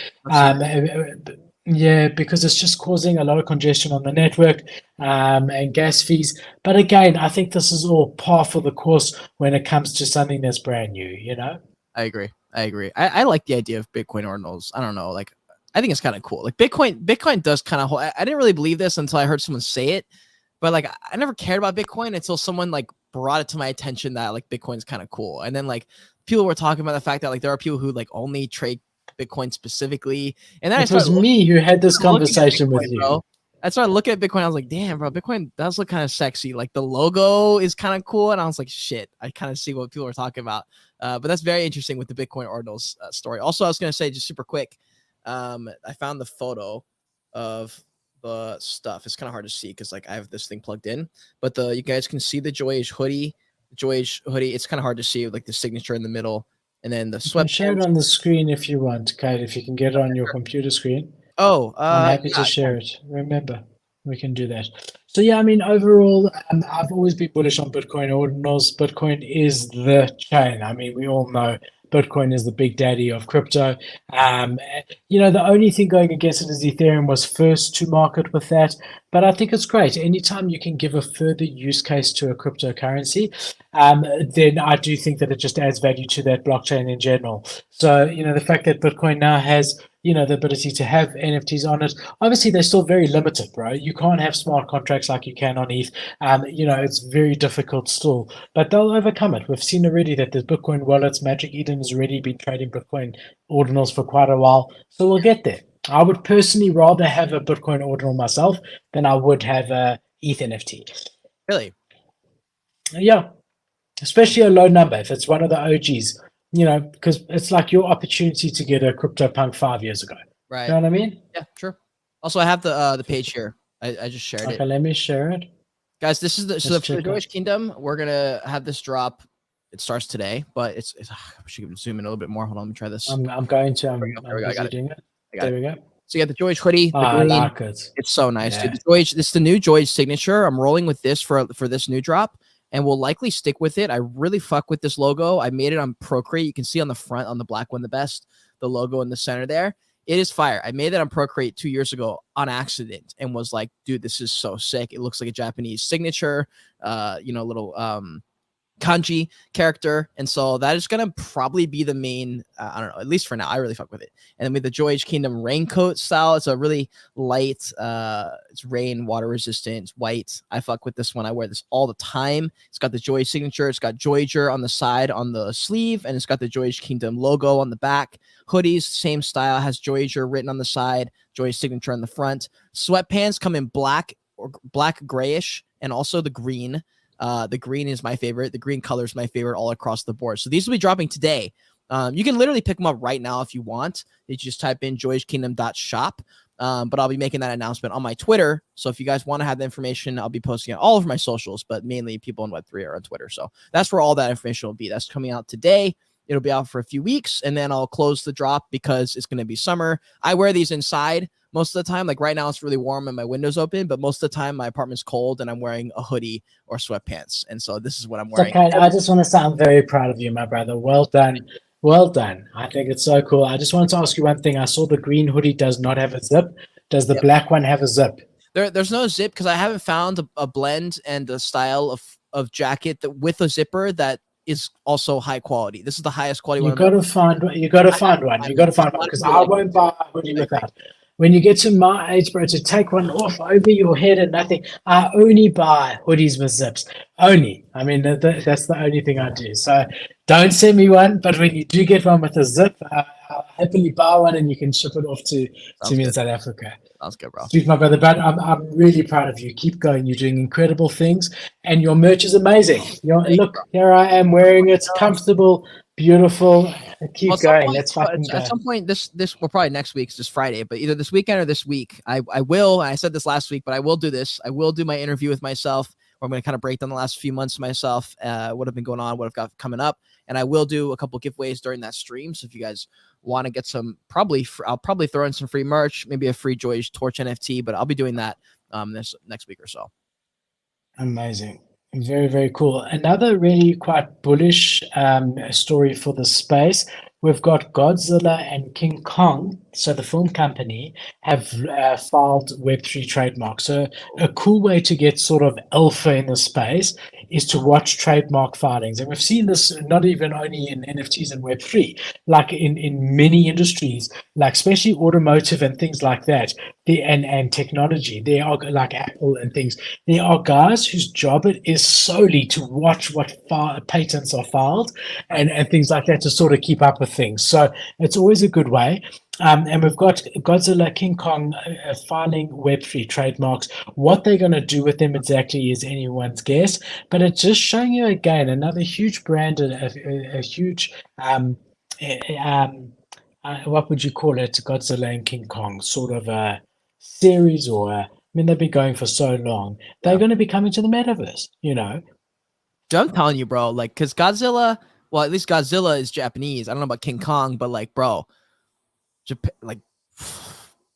Yeah, because it's just causing a lot of congestion on the network and gas fees. But again, I think this is all par for the course when it comes to something that's brand new, I agree. I like the idea of Bitcoin ordinals. I don't know. Like, I think it's kind of cool. Like Bitcoin does kind of I didn't really believe this until I heard someone say it. But like, I never cared about Bitcoin until someone like brought it to my attention that like Bitcoin's kind of cool. And then like people were talking about the fact that like there are people who like only trade Bitcoin specifically. And then I It was started me who had this looking at conversation Bitcoin, with you. bro. I started looking at Bitcoin. I was like, damn, bro, Bitcoin does look kind of sexy. Like the logo is kind of cool. And I was like, shit, I kind of see what people are talking about. But that's very interesting with the Bitcoin Ordinals story. Also, I was going to say just super quick. I found the photo of the stuff. It's kind of hard to see because like I have this thing plugged in, but you guys can see the Joyish hoodie. It's kind of hard to see with like the signature in the middle. And then the You can share it sweatpants. on the screen if you want, Kate, if you can get it on your computer screen. Oh, I'm happy to share it. Remember, we can do that. So yeah, I mean, overall, I've always been bullish on Bitcoin Ordinals. Bitcoin is the chain. I mean, we all know Bitcoin is the big daddy of crypto. The only thing going against it is Ethereum was first to market with that. But I think it's great. Anytime you can give a further use case to a cryptocurrency, then I do think that it just adds value to that blockchain in general. So, the fact that Bitcoin now has the ability to have NFTs on it. Obviously, they're still very limited, bro. You can't have smart contracts like you can on ETH. It's very difficult still, but they'll overcome it. We've seen already that there's Bitcoin wallets. Magic Eden has already been trading Bitcoin ordinals for quite a while, so we'll get there. I would personally rather have a Bitcoin ordinal myself than I would have a ETH NFT. Really? Yeah, especially a low number if it's one of the OGs. Because it's like your opportunity to get a CryptoPunk 5 years ago. Right. You know what I mean? Yeah, sure. Also, I have the page here. I just shared it. Okay, let me share it. Guys, this is the Joyish Kingdom. We're gonna have this drop. It starts today, but it's I should zoom in a little bit more. Hold on, let me try this. I'm going to. I'm busy doing it. There we go. So you got the Joyish hoodie. The I green. like it. It's so nice, Yeah. dude. This is the new Joyish signature. I'm rolling with this for this new drop, and we'll likely stick with it. I really fuck with this logo. I made it on Procreate. You can see on the front, on the black one, the logo in the center there. It is fire. I made that on Procreate 2 years ago on accident and was like, dude, this is so sick. It looks like a Japanese signature, little kanji character. And so that is going to probably be the main, I don't know, at least for now, I really fuck with it. And then with the Joyish Kingdom raincoat style, it's a really light, it's rain, water resistant, it's white. I fuck with this one. I wear this all the time. It's got the Joyish signature. It's got Voyager on the side, on the sleeve, and it's got the Joyish Kingdom logo on the back. Hoodies, same style, has Voyager written on the side, Joyish signature on the front. Sweatpants come in black or black grayish, and also the green. The green is my favorite. The green color is my favorite all across the board. So these will be dropping today. You can literally pick them up right now if you want. You just type in joyishkingdom.shop. But I'll be making that announcement on my Twitter. So if you guys want to have the information, I'll be posting it all over my socials, but mainly people in Web3 are on Twitter. So that's where all that information will be. That's coming out today. It'll be out for a few weeks, and then I'll close the drop because it's going to be summer. I wear these inside most of the time. Like right now, it's really warm and my window's open, but most of the time my apartment's cold and I'm wearing a hoodie or sweatpants. And so this is what I'm wearing. Okay, I just want to say I'm very proud of you, my brother. Well done. Well done. I think it's so cool. I just wanted to ask you one thing. I saw the green hoodie does not have a zip. Does the black one have a zip? There's no zip because I haven't found a blend and a style of jacket that with a zipper that is also high quality. This is the highest quality one. You got to find one because I won't buy a hoodie without. When you get to my age, bro, to take one off over your head and nothing, I only buy hoodies with zips. Only. I mean, that's the only thing I do. So don't send me one, but when you do get one with a zip, I'll happily buy one and you can ship it off to me in South Africa. Sounds good, bro. Sweet, my brother, but I'm really proud of you. Keep going. You're doing incredible things, and your merch is amazing. Look, here I am wearing it. It's comfortable, beautiful. Keep going. Let's fucking go. At some point, this well, probably next week's just Friday, but either this weekend or this week, I will. And I said this last week, but I will do this. I will do my interview with myself. Where I'm going to kind of break down the last few months of myself, what have been going on, what I've got coming up, and I will do a couple giveaways during that stream. So if you guys want to get some, I'll probably throw in some free merch, maybe a free Joyish Torch NFT, but I'll be doing that this next week or so. Amazing. Very, very cool. Another really quite bullish story for the space. We've got Godzilla and King Kong, so the film company, have filed Web3 trademarks. So a cool way to get sort of alpha in the space is to watch trademark filings. And we've seen this not even only in NFTs and Web3, like in many industries, like especially automotive and things like that, and technology. There are, like Apple and things, there are guys whose job it is solely to watch what patents are filed and things like that to sort of keep up with things. So it's always a good way. And we've got Godzilla, King Kong filing Web3 trademarks. What they're going to do with them exactly is anyone's guess. But it's just showing you again another huge brand, a huge, what would you call it? Godzilla and King Kong, sort of a series I mean, they've been going for so long. They're going to be coming to the metaverse, you know. I'm telling you, bro, like, because Godzilla, well, at least Godzilla is Japanese. I don't know about King Kong, but like, bro, Japan, like,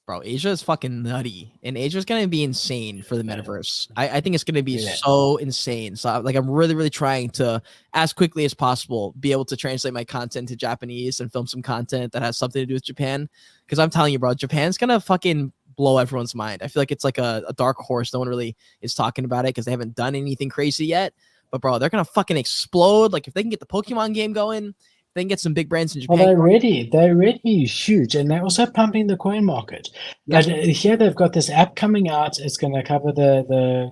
bro, Asia is fucking nutty, and Asia is gonna be insane for the metaverse. I think it's gonna be so insane. So, like, I'm really, really trying to, as quickly as possible, be able to translate my content to Japanese and film some content that has something to do with Japan. Because I'm telling you, bro, Japan's gonna fucking blow everyone's mind. I feel like it's like a dark horse. No one really is talking about it because they haven't done anything crazy yet. But bro, they're gonna fucking explode. Like if they can get the Pokemon game going, they can get some big brands in Japan. Well, they're already huge, and they're also pumping the coin market. But here they've got this app coming out. It's going to cover the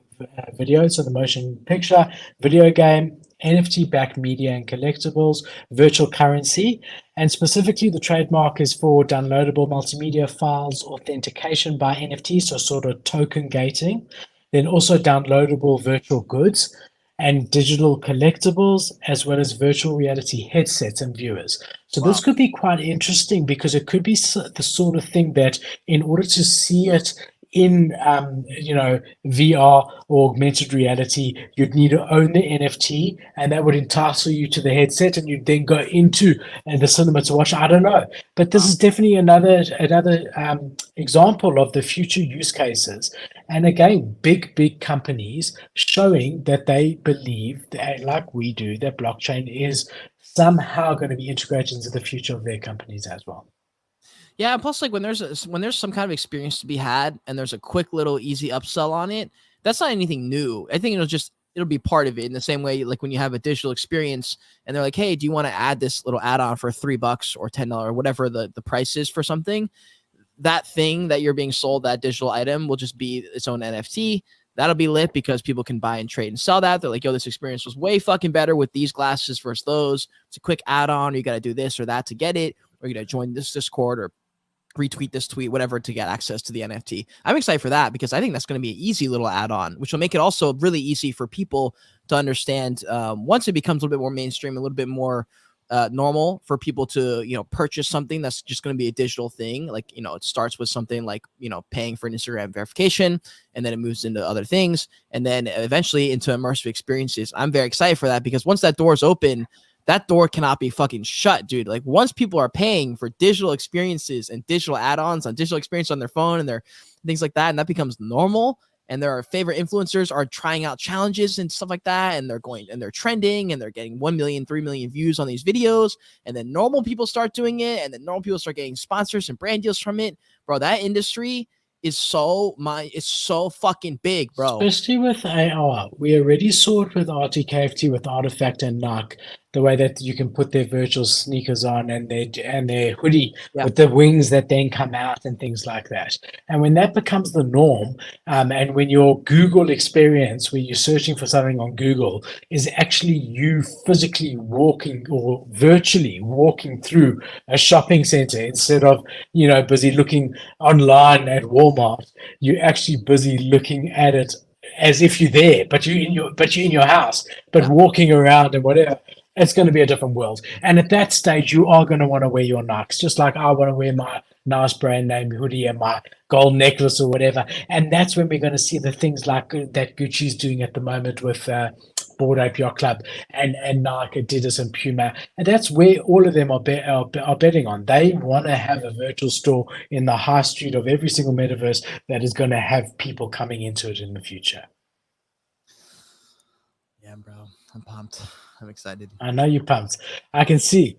video, so the motion picture, video game, NFT-backed media and collectibles, virtual currency, and specifically the trademark is for downloadable multimedia files, authentication by NFT, so sort of token gating, then also downloadable virtual goods and digital collectibles, as well as virtual reality headsets and viewers. So this could be quite interesting because it could be the sort of thing that in order to see it in VR or augmented reality, you'd need to own the NFT, and that would entitle you to the headset, and you'd then go into the cinema to watch. I don't know, but this is definitely another example of the future use cases. And again, big companies showing that they believe that, like we do, that blockchain is somehow going to be integrated into the future of their companies as well. Yeah, and plus, like when there's some kind of experience to be had, and there's a quick little easy upsell on it, that's not anything new. I think it'll be part of it in the same way, like when you have a digital experience, and they're like, hey, do you want to add this little add-on for $3 or $10 or whatever the price is for something? That thing that you're being sold, that digital item, will just be its own NFT. That'll be lit because people can buy and trade and sell that. They're like, yo, this experience was way fucking better with these glasses versus those. It's a quick add-on, or you got to do this or that to get it, or you got to join this Discord or retweet this tweet, whatever, to get access to the NFT. I'm excited for that because I think that's going to be an easy little add-on, which will make it also really easy for people to understand once it becomes a little bit more mainstream, a little bit more normal for people to, purchase something that's just going to be a digital thing. Like, it starts with something like, paying for an Instagram verification, and then it moves into other things, and then eventually into immersive experiences. I'm very excited for that because once that door is open, that door cannot be fucking shut, dude. Like once people are paying for digital experiences and digital add-ons on digital experience on their phone and their things like that, and that becomes normal, and their favorite influencers are trying out challenges and stuff like that, and they're trending, and they're getting 1 million, 3 million views on these videos, and then normal people start doing it, and then normal people start getting sponsors and brand deals from it. Bro, that industry is it's so fucking big, bro. Especially with AR. We already saw it with RTKFT, with Artifact and Nike, the way that you can put their virtual sneakers on and their hoodie with the wings that then come out and things like that. And when that becomes the norm, and when your Google experience, where you're searching for something on Google, is actually you physically walking or virtually walking through a shopping center instead of, busy looking online at Walmart, you're actually busy looking at it as if you're there, but you're in your house, but walking around and whatever. It's going to be a different world. And at that stage, you are going to want to wear your Nikes, just like I want to wear my nice brand name hoodie and my gold necklace or whatever. And that's when we're going to see the things like that Gucci's doing at the moment with Bored Ape Yacht Club and Nike, Adidas, and Puma. And that's where all of them are betting on. They want to have a virtual store in the high street of every single metaverse that is going to have people coming into it in the future. Yeah, bro. I'm pumped. I'm excited. I know you're pumped. I can see.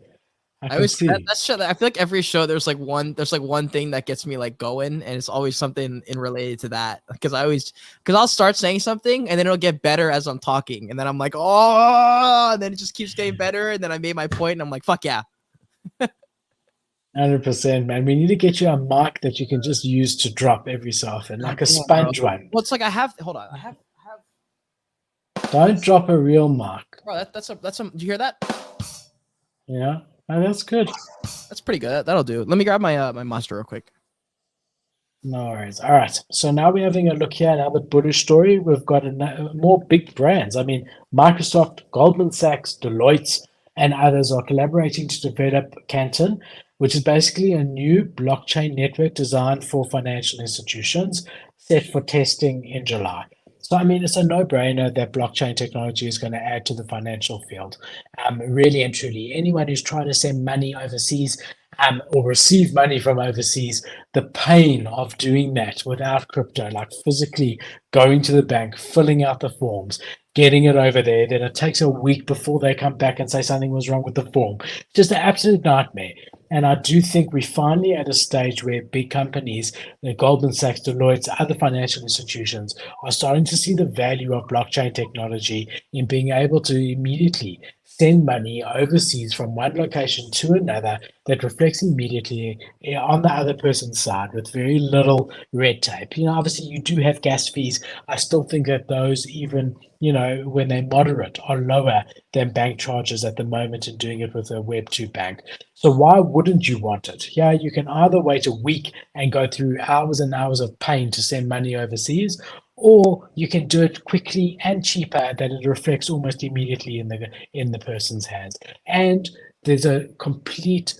That's show that I feel like every show there's like one thing that gets me like going, and it's always something in related to that. Because I'll start saying something and then it'll get better as I'm talking, and then I'm like, oh, and then it just keeps getting better, and then I made my point, and I'm like, fuck yeah. 100%, man. We need to get you a mic that you can just use to drop every so often, like a sponge one. Well, it's like I have. Don't drop a real mic. Bro, that's a. Do you hear that? Yeah. Oh, that's good. That's pretty good. That'll do. Let me grab my my monster real quick. No worries. All right. So now we're having a look here at another bullish story. We've got more big brands. I mean, Microsoft, Goldman Sachs, Deloitte, and others are collaborating to develop Canton, which is basically a new blockchain network designed for financial institutions set for testing in July. So, I mean, it's a no-brainer that blockchain technology is going to add to the financial field. Really and truly, anyone who's trying to send money overseas or receive money from overseas, the pain of doing that without crypto, like physically going to the bank, filling out the forms, getting it over there, then it takes a week before they come back and say something was wrong with the form. Just an absolute nightmare. And I do think we're finally at a stage where big companies, the Goldman Sachs, Deloitte, other financial institutions, are starting to see the value of blockchain technology in being able to immediately send money overseas from one location to another that reflects immediately on the other person's side with very little red tape. You know, obviously you do have gas fees. I still think that those, even, you know, when they're moderate, are lower than bank charges at the moment in doing it with a Web2 bank. So why wouldn't you want it? Yeah, you can either wait a week and go through hours and hours of pain to send money overseas, or you can do it quickly and cheaper that it reflects almost immediately in the person's hands. And there's a complete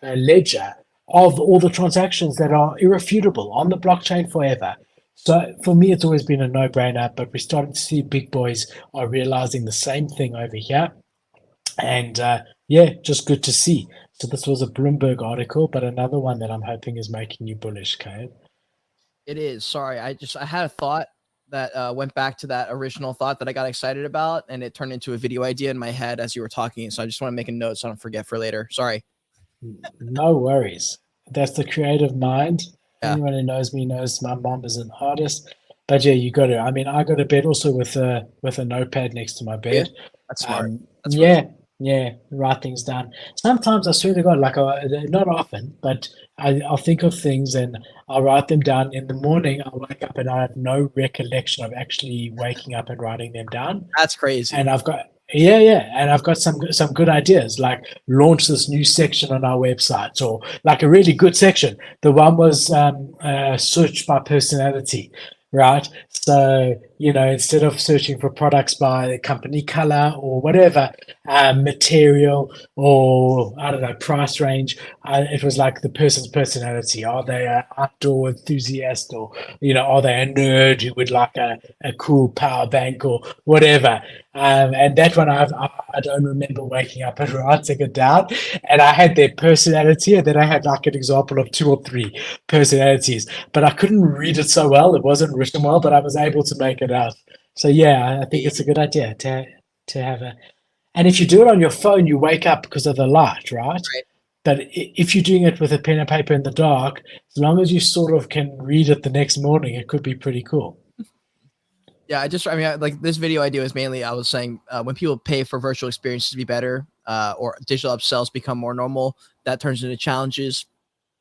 ledger of all the transactions that are irrefutable on the blockchain forever. So for me, it's always been a no-brainer, but we're starting to see big boys are realizing the same thing over here. And yeah, just good to see. So this was a Bloomberg article, but another one that I'm hoping is making you bullish, Kate. It is. Sorry, I had a thought that went back to that original thought that I got excited about, and it turned into a video idea in my head as you were talking. So I just want to make a note so I don't forget for later. Sorry. No worries. That's the creative mind. Yeah. Anyone who knows me knows my mom is an artist. But yeah, you got to. I mean, I go to bed also with a notepad next to my Yeah. bed. That's smart. That's really Yeah, smart. yeah, write things down. Sometimes I swear to God, like not often, but I'll think of things and I'll write them down in the morning. I'll wake up and I have no recollection of actually waking up and writing them down. That's crazy. And I've got yeah, and I've got some good ideas, like launch this new section on our website, or like a really good section. The one was search by personality, right? So, you know, instead of searching for products by company color or whatever, material or I don't know, price range, it was like the person's personality. Are they an outdoor enthusiast, or, you know, are they a nerd who would like a cool power bank or whatever? And that one I don't remember waking up and writing it down. And I had their personality, and then I had like an example of 2 or 3 personalities, but I couldn't read it so well. It wasn't written well, but I was able to make it out. So yeah, I think it's a good idea to have a. And if you do it on your phone, you wake up because of the light, right? Right. But if you're doing it with a pen and paper in the dark, as long as you sort of can read it the next morning, it could be pretty cool. Yeah, like this video idea was mainly, I was saying, when people pay for virtual experiences to be better, or digital upsells become more normal, that turns into challenges,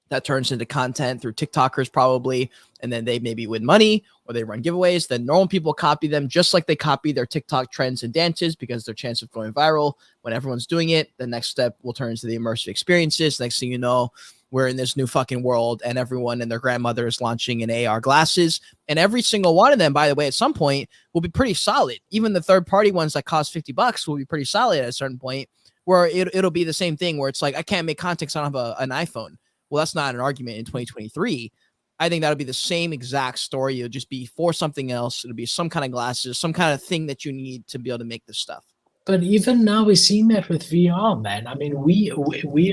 that turns into content through TikTokers probably, and then they maybe win money or they run giveaways. Then normal people copy them just like they copy their TikTok trends and dances because their chance of going viral when everyone's doing it. The next step will turn into the immersive experiences. Next thing you know, we're in this new fucking world and everyone and their grandmother is launching an AR glasses. And every single one of them, by the way, at some point will be pretty solid. Even the third party ones that cost $50 will be pretty solid at a certain point, where it'll be the same thing where it's like, I can't make content because I don't have an iPhone. Well, that's not an argument in 2023. I think that'll be the same exact story. It'll just be for something else. It'll be some kind of glasses, some kind of thing that you need to be able to make this stuff. But even now we're seeing that with VR, man. I mean, we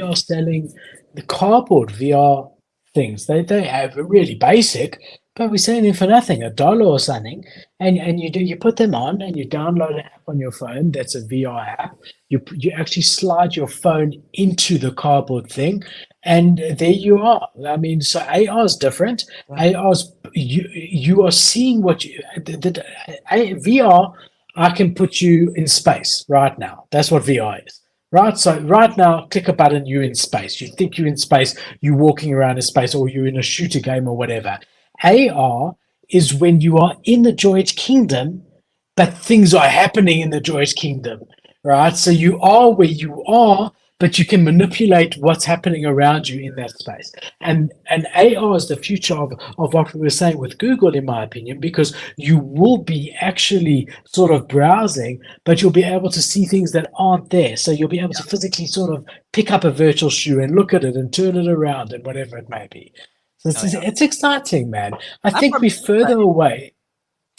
are selling the cardboard VR things. They have really basic, but we're selling them for nothing, $1 or something. And you put them on and you download an app on your phone that's a VR app. You actually slide your phone into the cardboard thing, and there you are. I mean, so AR is different. AR's you are seeing what VR. I can put you in space right now. That's what VR is. Right? So right now, click a button, you're in space. You think you're in space, you're walking around in space, or you're in a shooter game or whatever. AR is when you are in the Droid Kingdom, but things are happening in the Droid Kingdom. Right? So you are where you are, but you can manipulate what's happening around you in that space. And AR is the future of what we were saying with Google, in my opinion, because you will be actually sort of browsing, but you'll be able to see things that aren't there. So you'll be able to physically sort of pick up a virtual shoe and look at it and turn it around and whatever it may be. So it's exciting, man. I think we're further away.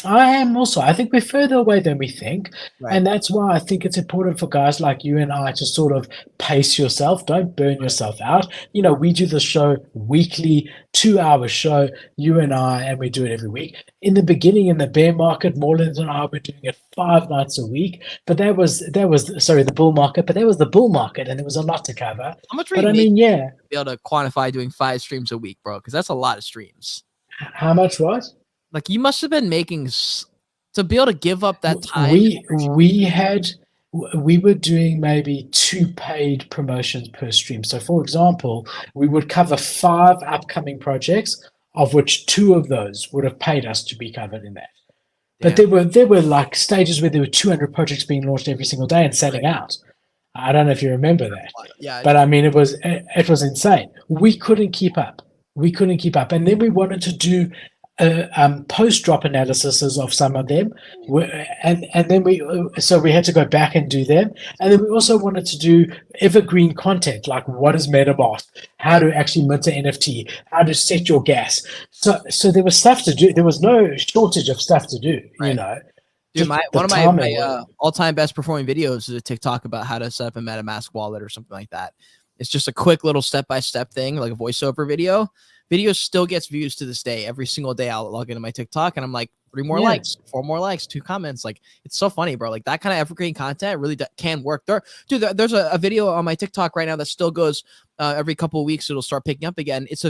I am also. I think we're further away than we think. Right. And that's why I think it's important for guys like you and I to sort of pace yourself. Don't burn yourself out. You know, we do the show weekly, 2 hour show, you and I, and we do it every week. In the beginning, in the bear market, Morland and I were doing it 5 nights a week. But that was the bull market, but that was the bull market, and there was a lot to cover. How much But I mean, yeah. Be able to quantify doing 5 streams a week, bro? Because that's a lot of streams. How much what? Like, you must have been making to be able to give up that time. We were doing maybe 2 paid promotions per stream. So, for example, we would cover 5 upcoming projects, of which 2 of those would have paid us to be covered in that. But there were like stages where there were 200 projects being launched every single day and selling out. I don't know if you remember that. Yeah. But I mean, it was insane. We couldn't keep up. And then we wanted to do post-drop analyses of some of them, and then we had to go back and do them, and then we also wanted to do evergreen content, like what is MetaMask, how to actually mint an NFT, how to set your gas. So there was stuff to do. There was no shortage of stuff to do, you know. Dude, one of my all-time best performing videos is a TikTok about how to set up a MetaMask wallet or something like that. It's just a quick little step-by-step thing, like a voiceover video. Video still gets views to this day. Every single day I'll log into my TikTok and I'm like, 3 more likes, 4 more likes, 2 comments. Like, it's so funny, bro. Like, that kind of evergreen content really can work. There's a video on my TikTok right now that still goes every couple of weeks. It'll start picking up again. It's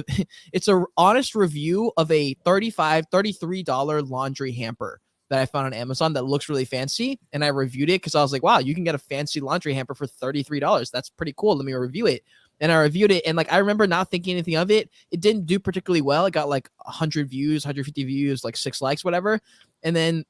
a honest review of a $33 laundry hamper that I found on Amazon that looks really fancy. And I reviewed it because I was like, wow, you can get a fancy laundry hamper for $33. That's pretty cool. Let me review it. And I reviewed it, and like I remember not thinking anything of it. It didn't do particularly well. It got like 100 views, 150 views, like 6 likes, whatever. And then,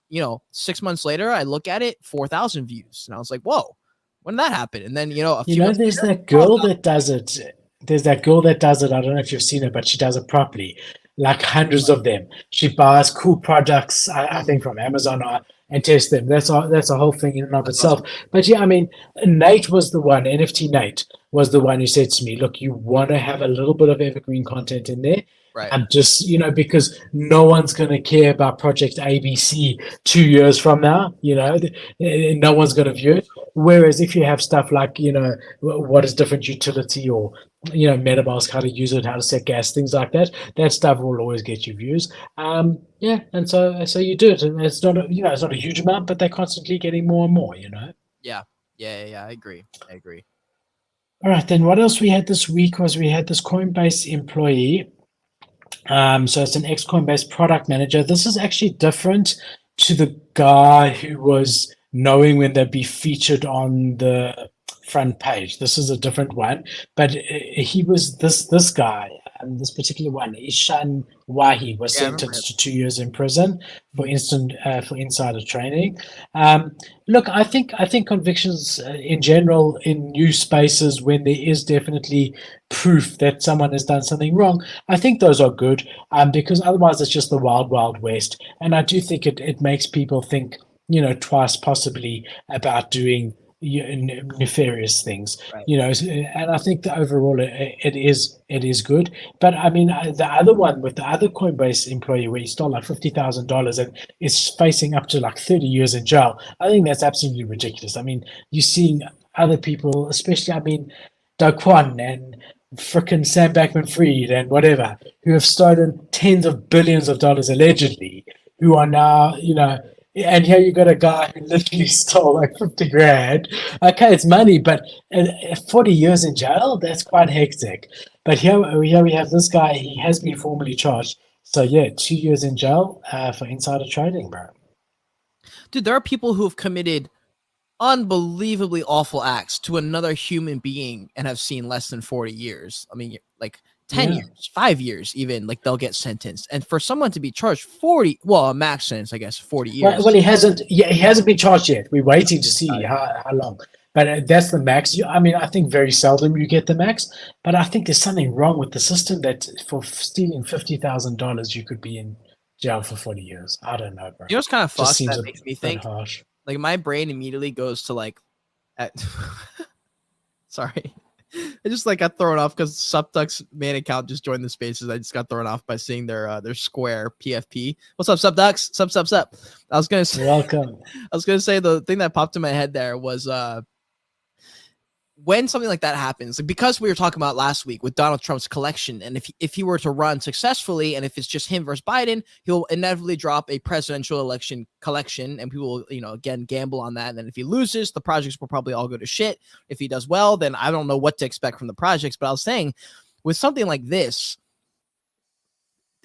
6 months later, I look at it, 4,000 views, and I was like, "Whoa, when did that happen?" And then there's that girl that does it. There's that girl that does it. I don't know if you've seen it, but she does it properly. Like hundreds of them. She buys cool products, I think, from Amazon and test them. That's a whole thing in and of itself. But yeah, I mean, Nate was the one. NFT Nate was the one who said to me, "Look, you want to have a little bit of evergreen content in there." Right. And just, because no one's going to care about Project ABC 2 years from now, no one's going to view it. Whereas if you have stuff like, what is different utility or, MetaMask, how to use it, how to set gas, things like that, that stuff will always get you views. And so you do it. And it's not it's not a huge amount, but they're constantly getting more and more, Yeah. I agree. All right, then what else we had this week was we had this Coinbase employee. So it's an ex-Coinbase product manager. This is actually different to the guy who was knowing when they'd be featured on the front page. This is a different one, but he was this guy, this particular one, Ishan Wahi, was sentenced to 2 years in prison for insider trading. Look, I think convictions in general in new spaces, when there is definitely proof that someone has done something wrong, I think those are good, because otherwise it's just the wild, wild west. And I do think it makes people think, twice possibly about doing nefarious things, right. And I think that overall it is good. But I mean, the other one with the other Coinbase employee where he stole like $50,000 and is facing up to like 30 years in jail, I think that's absolutely ridiculous. I mean, you're seeing other people, especially, Do Kwon and frickin' Sam Bankman-Fried and whatever, who have stolen tens of billions of dollars allegedly, who are now, and here you got a guy who literally stole like 50 grand. Okay, it's money, but 40 years in jail, that's quite hectic. But here we have this guy, he has been formally charged. So yeah, 2 years in jail for insider trading, bro. Dude, there are people who have committed unbelievably awful acts to another human being and have seen less than 40 years. I mean, like 10 years, 5 years, even, like they'll get sentenced. And for someone to be charged 40, well, a max sentence, I guess, 40 years. Well, he hasn't been charged yet. We're waiting to see how long. But that's the max. I mean, I think very seldom you get the max, but I think there's something wrong with the system that for stealing $50,000, you could be in jail for 40 years. I don't know, bro. You know what's kind of Just fucked seems that a makes me bit think? harsh. Like my brain immediately goes to like, at sorry, I just like got thrown off because Subduck's main account just joined the spaces. I just got thrown off by seeing their square PFP. What's up, Subducks? Sup. I was gonna say, Welcome. I was gonna say the thing that popped in my head there was when something like that happens, like because we were talking about last week with Donald Trump's collection, and if he were to run successfully, and if it's just him versus Biden, he'll inevitably drop a presidential election collection, and people will, again, gamble on that. And then if he loses, the projects will probably all go to shit. If he does well, then I don't know what to expect from the projects. But I was saying, with something like this,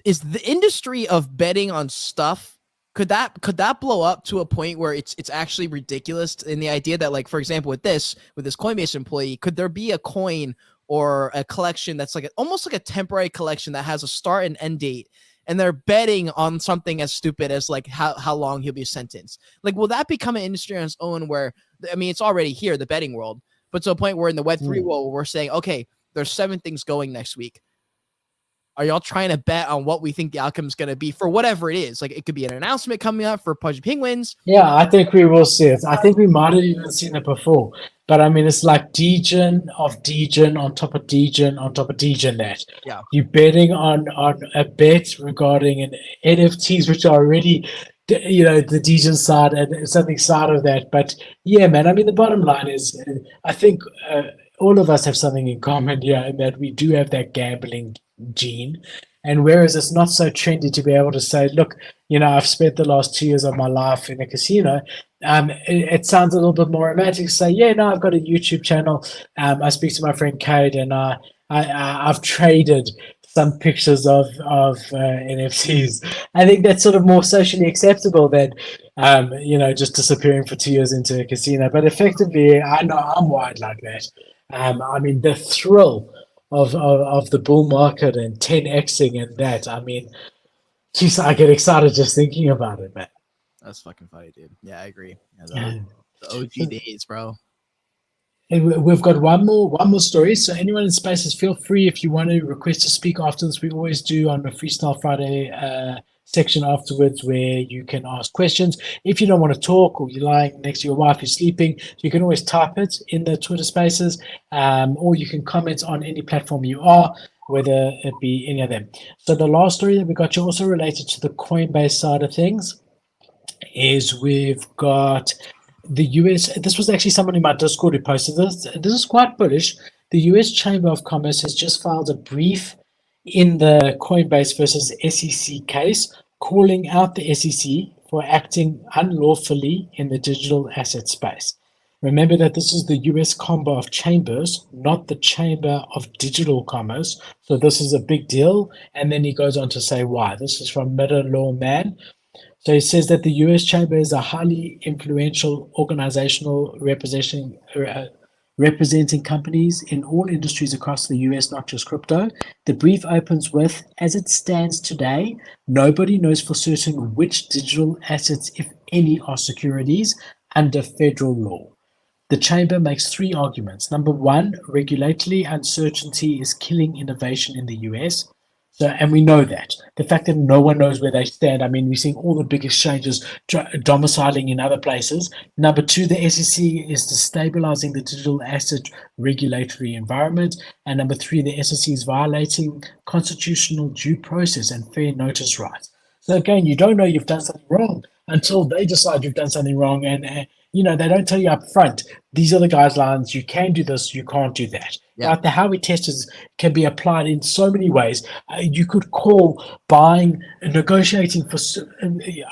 is the industry of betting on stuff, could that blow up to a point where it's actually ridiculous in the idea that, like, for example, with this Coinbase employee, could there be a coin or a collection that's like almost like a temporary collection that has a start and end date, and they're betting on something as stupid as like how long he'll be sentenced? Like, will that become an industry on its own where, I mean, it's already here, the betting world, but to a point where in the Web3 world, we're saying, okay, there's 7 things going next week. Are y'all trying to bet on what we think the outcome is going to be for whatever it is? Like, it could be an announcement coming up for Pudgy Penguins. Yeah, I think we will see it. I think we might have even seen it before. But I mean, it's like degen of degen on top of degen on top of degen that. Yeah. You're betting on a bet regarding an NFTs, which are already, the degen side and something side of that. But yeah, man, I mean, the bottom line is, I think all of us have something in common here, in that we do have that gambling gene. And whereas it's not so trendy to be able to say, look, I've spent the last 2 years of my life in a casino. It sounds a little bit more romantic to say, yeah, no, I've got a YouTube channel. I speak to my friend Cade, and I've traded some pictures of NFTs. I think that's sort of more socially acceptable than, just disappearing for 2 years into a casino. But effectively, I know I'm wired like that. I mean, the thrill of the bull market and 10xing and that. I mean, geez, I get excited just thinking about it, man. That's fucking funny, dude. Yeah, I agree. Yeah, the OG days, bro. And we've got one more story. So anyone in spaces, feel free if you want to request to speak after this. We always do on the Freestyle Friday section afterwards, where you can ask questions. If you don't want to talk, or you're lying next to your wife, you're sleeping, you can always type it in the Twitter spaces, or you can comment on any platform you are, whether it be any of them. So the last story that we got, you also related to the Coinbase side of things, is we've got the US. This was actually someone in my Discord who posted this. This is quite bullish. The US Chamber of Commerce has just filed a brief in the Coinbase versus SEC case, calling out the SEC for acting unlawfully in the digital asset space. Remember that this is the US Chamber of Chambers, not the Chamber of Digital Commerce. So this is a big deal. And then he goes on to say why. This is from Middle Law Man. So he says that the US Chamber is a highly influential organizational representing companies in all industries across the US, not just crypto. The brief opens with, as it stands today, nobody knows for certain which digital assets, if any, are securities under federal law. The Chamber makes 3 arguments. Number 1, regulatory uncertainty is killing innovation in the US. So, and we know that. The fact that no one knows where they stand. I mean, we're seeing all the big exchanges domiciling in other places. Number 2, the SEC is destabilizing the digital asset regulatory environment. And number 3, the SEC is violating constitutional due process and fair notice rights. So again, you don't know you've done something wrong until they decide you've done something wrong. And they don't tell you up front, these are the guidelines, you can do this, you can't do that. Yeah. Right? The Howey test can be applied in so many ways. You could call buying, negotiating for,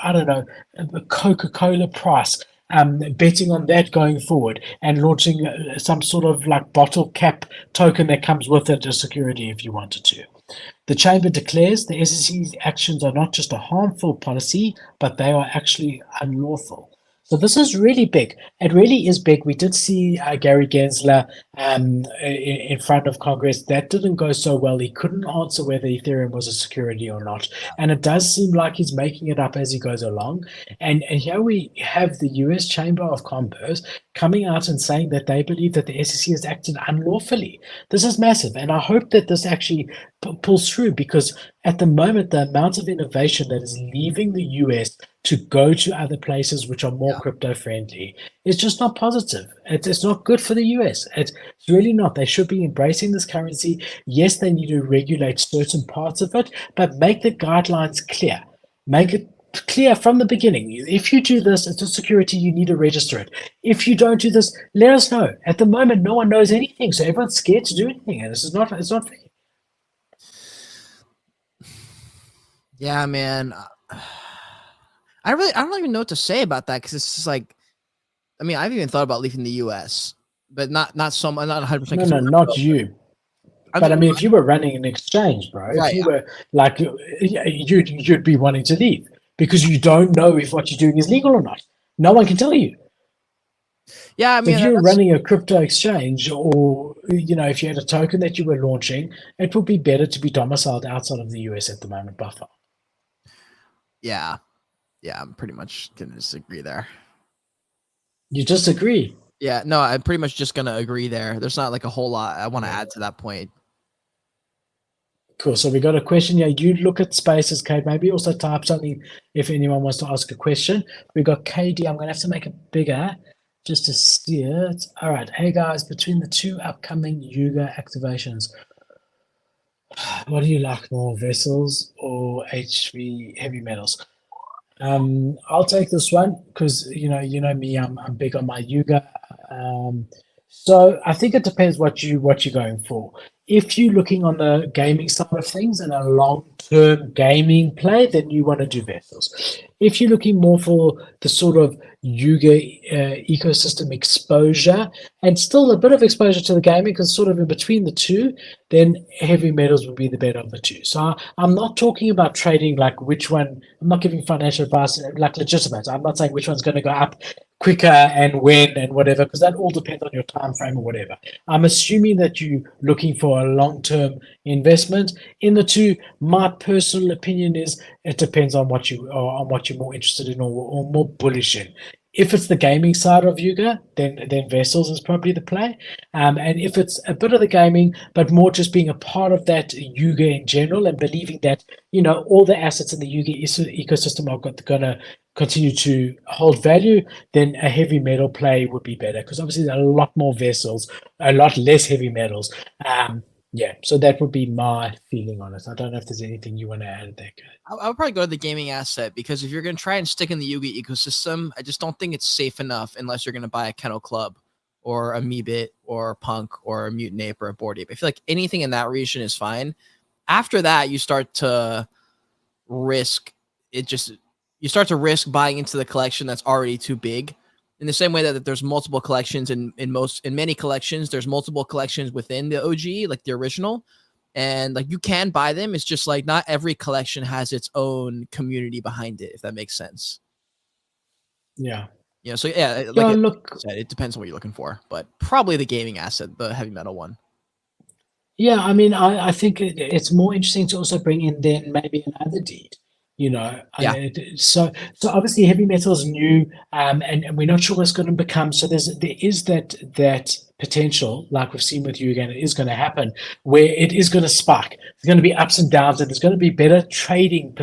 I don't know, a Coca-Cola price, betting on that going forward, and launching some sort of like bottle cap token that comes with it as security if you wanted to. The Chamber declares the SEC's actions are not just a harmful policy, but they are actually unlawful. So this is really big. It really is big. We did see Gary Gensler in front of Congress. That didn't go so well. He couldn't answer whether Ethereum was a security or not. And it does seem like he's making it up as he goes along. And here we have the US Chamber of Commerce coming out and saying that they believe that the SEC has acted unlawfully. This is massive. And I hope that this actually pulls through, because at the moment, the amount of innovation that is leaving the US to go to other places which are more crypto friendly is just not positive. It's not good for the US. It's really not. They should be embracing this currency. Yes, they need to regulate certain parts of it, but make the guidelines clear. Make it clear from the beginning. If you do this, it's a security, you need to register it. If you don't do this, let us know. At the moment, no one knows anything, so everyone's scared to do anything, and it's not fair. Yeah, man. I don't even know what to say about that, because it's just like, I mean, I've even thought about leaving the US, but not 100%. No, not you. But I mean, if you were running an exchange, bro, right, if you were like, you'd be wanting to leave because you don't know if what you're doing is legal or not. No one can tell you. Yeah, I mean, so if you're running a crypto exchange, or if you had a token that you were launching, it would be better to be domiciled outside of the US at the moment, by far. Yeah, I'm pretty much gonna disagree there. You disagree? Yeah, no, I'm pretty much just gonna agree there. There's not like a whole lot I want to add to that point. Cool. So we got a question here. You look at spaces, Kate. Maybe also type something if anyone wants to ask a question. We got KD. I'm going to have to make it bigger just to see it. All right. Hey, guys. Between the two upcoming Yuga activations, what do you like more, vessels or heavy metals? I'll take this one because you know me. I'm big on my Yuga. So I think it depends what you're going for. If you're looking on the gaming side of things and a long-term gaming play, then you want to do vessels. If you're looking more for the sort of Yuga ecosystem exposure and still a bit of exposure to the gaming, because sort of in between the two, then heavy metals would be the better of the two. So I'm not talking about trading like which one. I'm not giving financial advice like legitimate. I'm not saying which one's going to go up quicker and when and whatever, because that all depends on your time frame or whatever. I'm assuming that you're looking for a long-term investment in the two. My personal opinion is it depends on what you're more interested in or more bullish in. If it's the gaming side of Yuga, then vessels is probably the play. And if it's a bit of the gaming, but more just being a part of that Yuga in general and believing that all the assets in the Yuga ecosystem are going to continue to hold value, then a heavy metal play would be better, because obviously there are a lot more vessels, a lot less heavy metals. Yeah, so that would be my feeling on it. I don't know if there's anything you want to add there. I would probably go to the gaming asset, because if you're going to try and stick in the Yuga ecosystem, I just don't think it's safe enough unless you're going to buy a Kennel Club or a Meebit or a Punk or a Mutant Ape or a Bored Ape. I feel like anything in that region is fine. After that, you start to risk buying into the collection that's already too big. In the same way that there's multiple collections in many collections, there's multiple collections within the OG, like the original. And like you can buy them. It's just like not every collection has its own community behind it, if that makes sense. Yeah. Yeah. So yeah, like it depends on what you're looking for, but probably the gaming asset, the heavy metal one. Yeah, I mean, I think it's more interesting to also bring in then maybe another deed. Yeah. So obviously heavy metal is new, and we're not sure what's going to become. So there is that potential, like we've seen with you again, it is going to happen, where it is going to spike. There's going to be ups and downs, and there's going to be better trading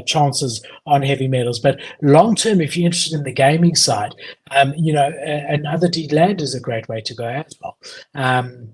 chances on heavy metals. But long term, if you're interested in the gaming side, another deed land is a great way to go as well.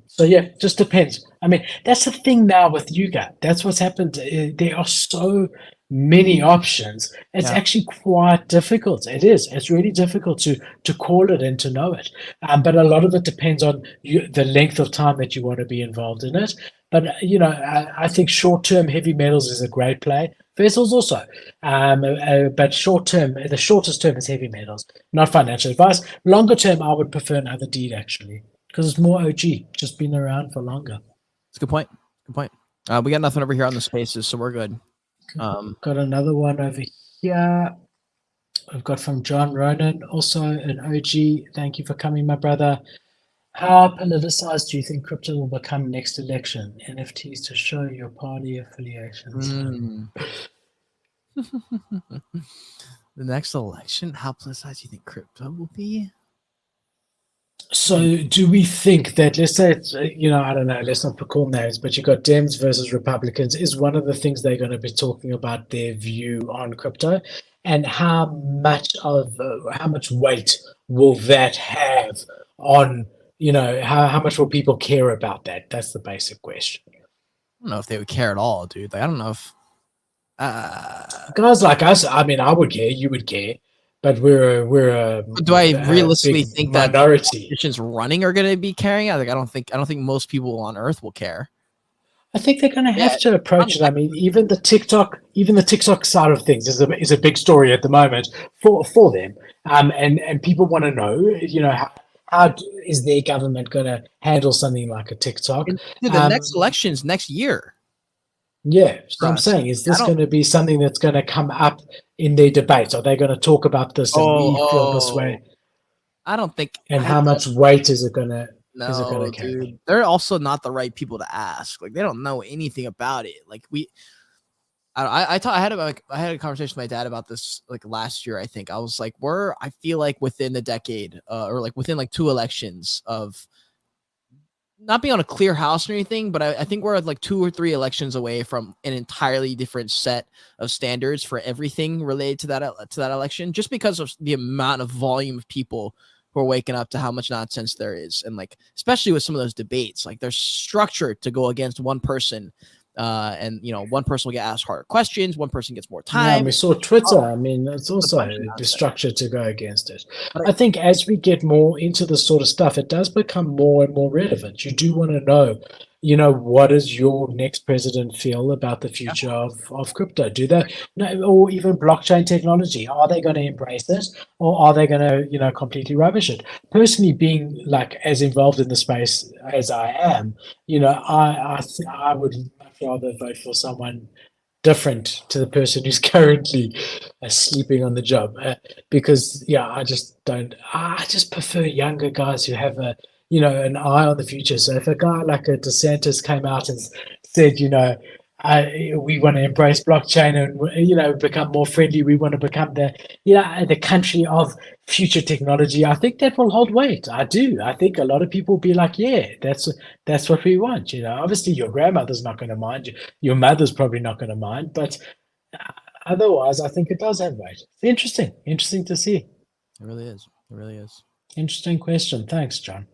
So yeah, just depends. I mean, that's the thing now with Yuga. That's what's happened. There are so many options. It's actually quite difficult. It is. It's really difficult to call it and to know it. But a lot of it depends on the length of time that you want to be involved in it. But I think short-term heavy metals is a great play. Vessels also. But short-term, the shortest term is heavy metals. Not financial advice. Longer term, I would prefer another deed actually, because it's more OG, just been around for longer. That's a good point. Good point. We got nothing over here on the spaces, so we're good. Got another one over here. We've got from John Ronan, also an OG. Thank you for coming, my brother. How politicized do you think crypto will become next election? NFTs to show your party affiliations. The next election, how politicized do you think crypto will be? So, do we think that, let's say it's, I don't know, let's not call names, but you got Dems versus Republicans, is one of the things they're going to be talking about their view on crypto, and how much weight will that have on, how much will people care about that? That's the basic question. I don't know if they would care at all, dude. Like, I don't know if guys like us, I mean, I would care, you would care, but do I realistically think that politicians running are going to be caring? I don't think most people on Earth will care. I think they're going to have to approach it. I mean, even the TikTok side of things is a big story at the moment for them. And people want to know, how is their government going to handle something like a TikTok? Dude, the next election's next year. Yeah, so I'm saying, is this going to be something that's going to come up in their debates? Are they going to talk about this and we feel this way? I don't think. And how much weight is it going to? No, dude, they're also not the right people to ask. Like, they don't know anything about it. Like, I had a conversation with my dad about this like last year. I think I was like, I feel like within the decade, or like within like 2 elections of not being on a clear house or anything, but I think we're like 2 or 3 elections away from an entirely different set of standards for everything related to that election, just because of the amount of volume of people who are waking up to how much nonsense there is. And like, especially with some of those debates, like they're structured to go against one person. And one person will get asked harder questions, one person gets more time. Yeah, we saw Twitter. I mean, it's also structured to go against it. I think as we get more into this sort of stuff, it does become more and more relevant. You do want to know, what does your next president feel about the future of crypto? Do they, or even blockchain technology? Are they going to embrace it, or are they going to, completely rubbish it? Personally, being like as involved in the space as I am, I would rather vote for someone different to the person who's currently sleeping on the job, because I just prefer younger guys who have an eye on the future. So if a guy like a DeSantis came out and said, we want to embrace blockchain and become more friendly, we want to become the country of future technology, I think that will hold weight. I do. I think a lot of people will be like, yeah, that's what we want. Obviously your grandmother's not going to mind, your mother's probably not going to mind, but otherwise I think it does have weight. It's interesting to see. It really is. Interesting question. Thanks, John.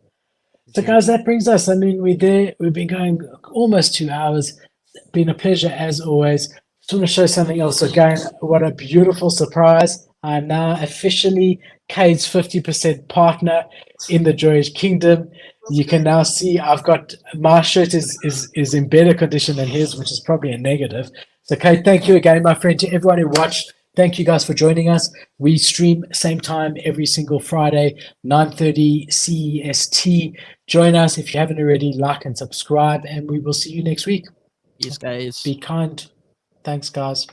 So guys, that brings us, we've been going almost 2 hours. It's been a pleasure as always. Just want to show something else again. What a beautiful surprise. I'm now officially Cade's 50% partner in the Joyous Kingdom. You can now see I've got my shirt is in better condition than his, which is probably a negative. So Cade, thank you again, my friend. To everyone who watched, thank you guys for joining us. We stream same time every single Friday, 9:30 CEST. Join us if you haven't already. Like and subscribe, and we will see you next week. Peace, guys. Be kind. Thanks, guys.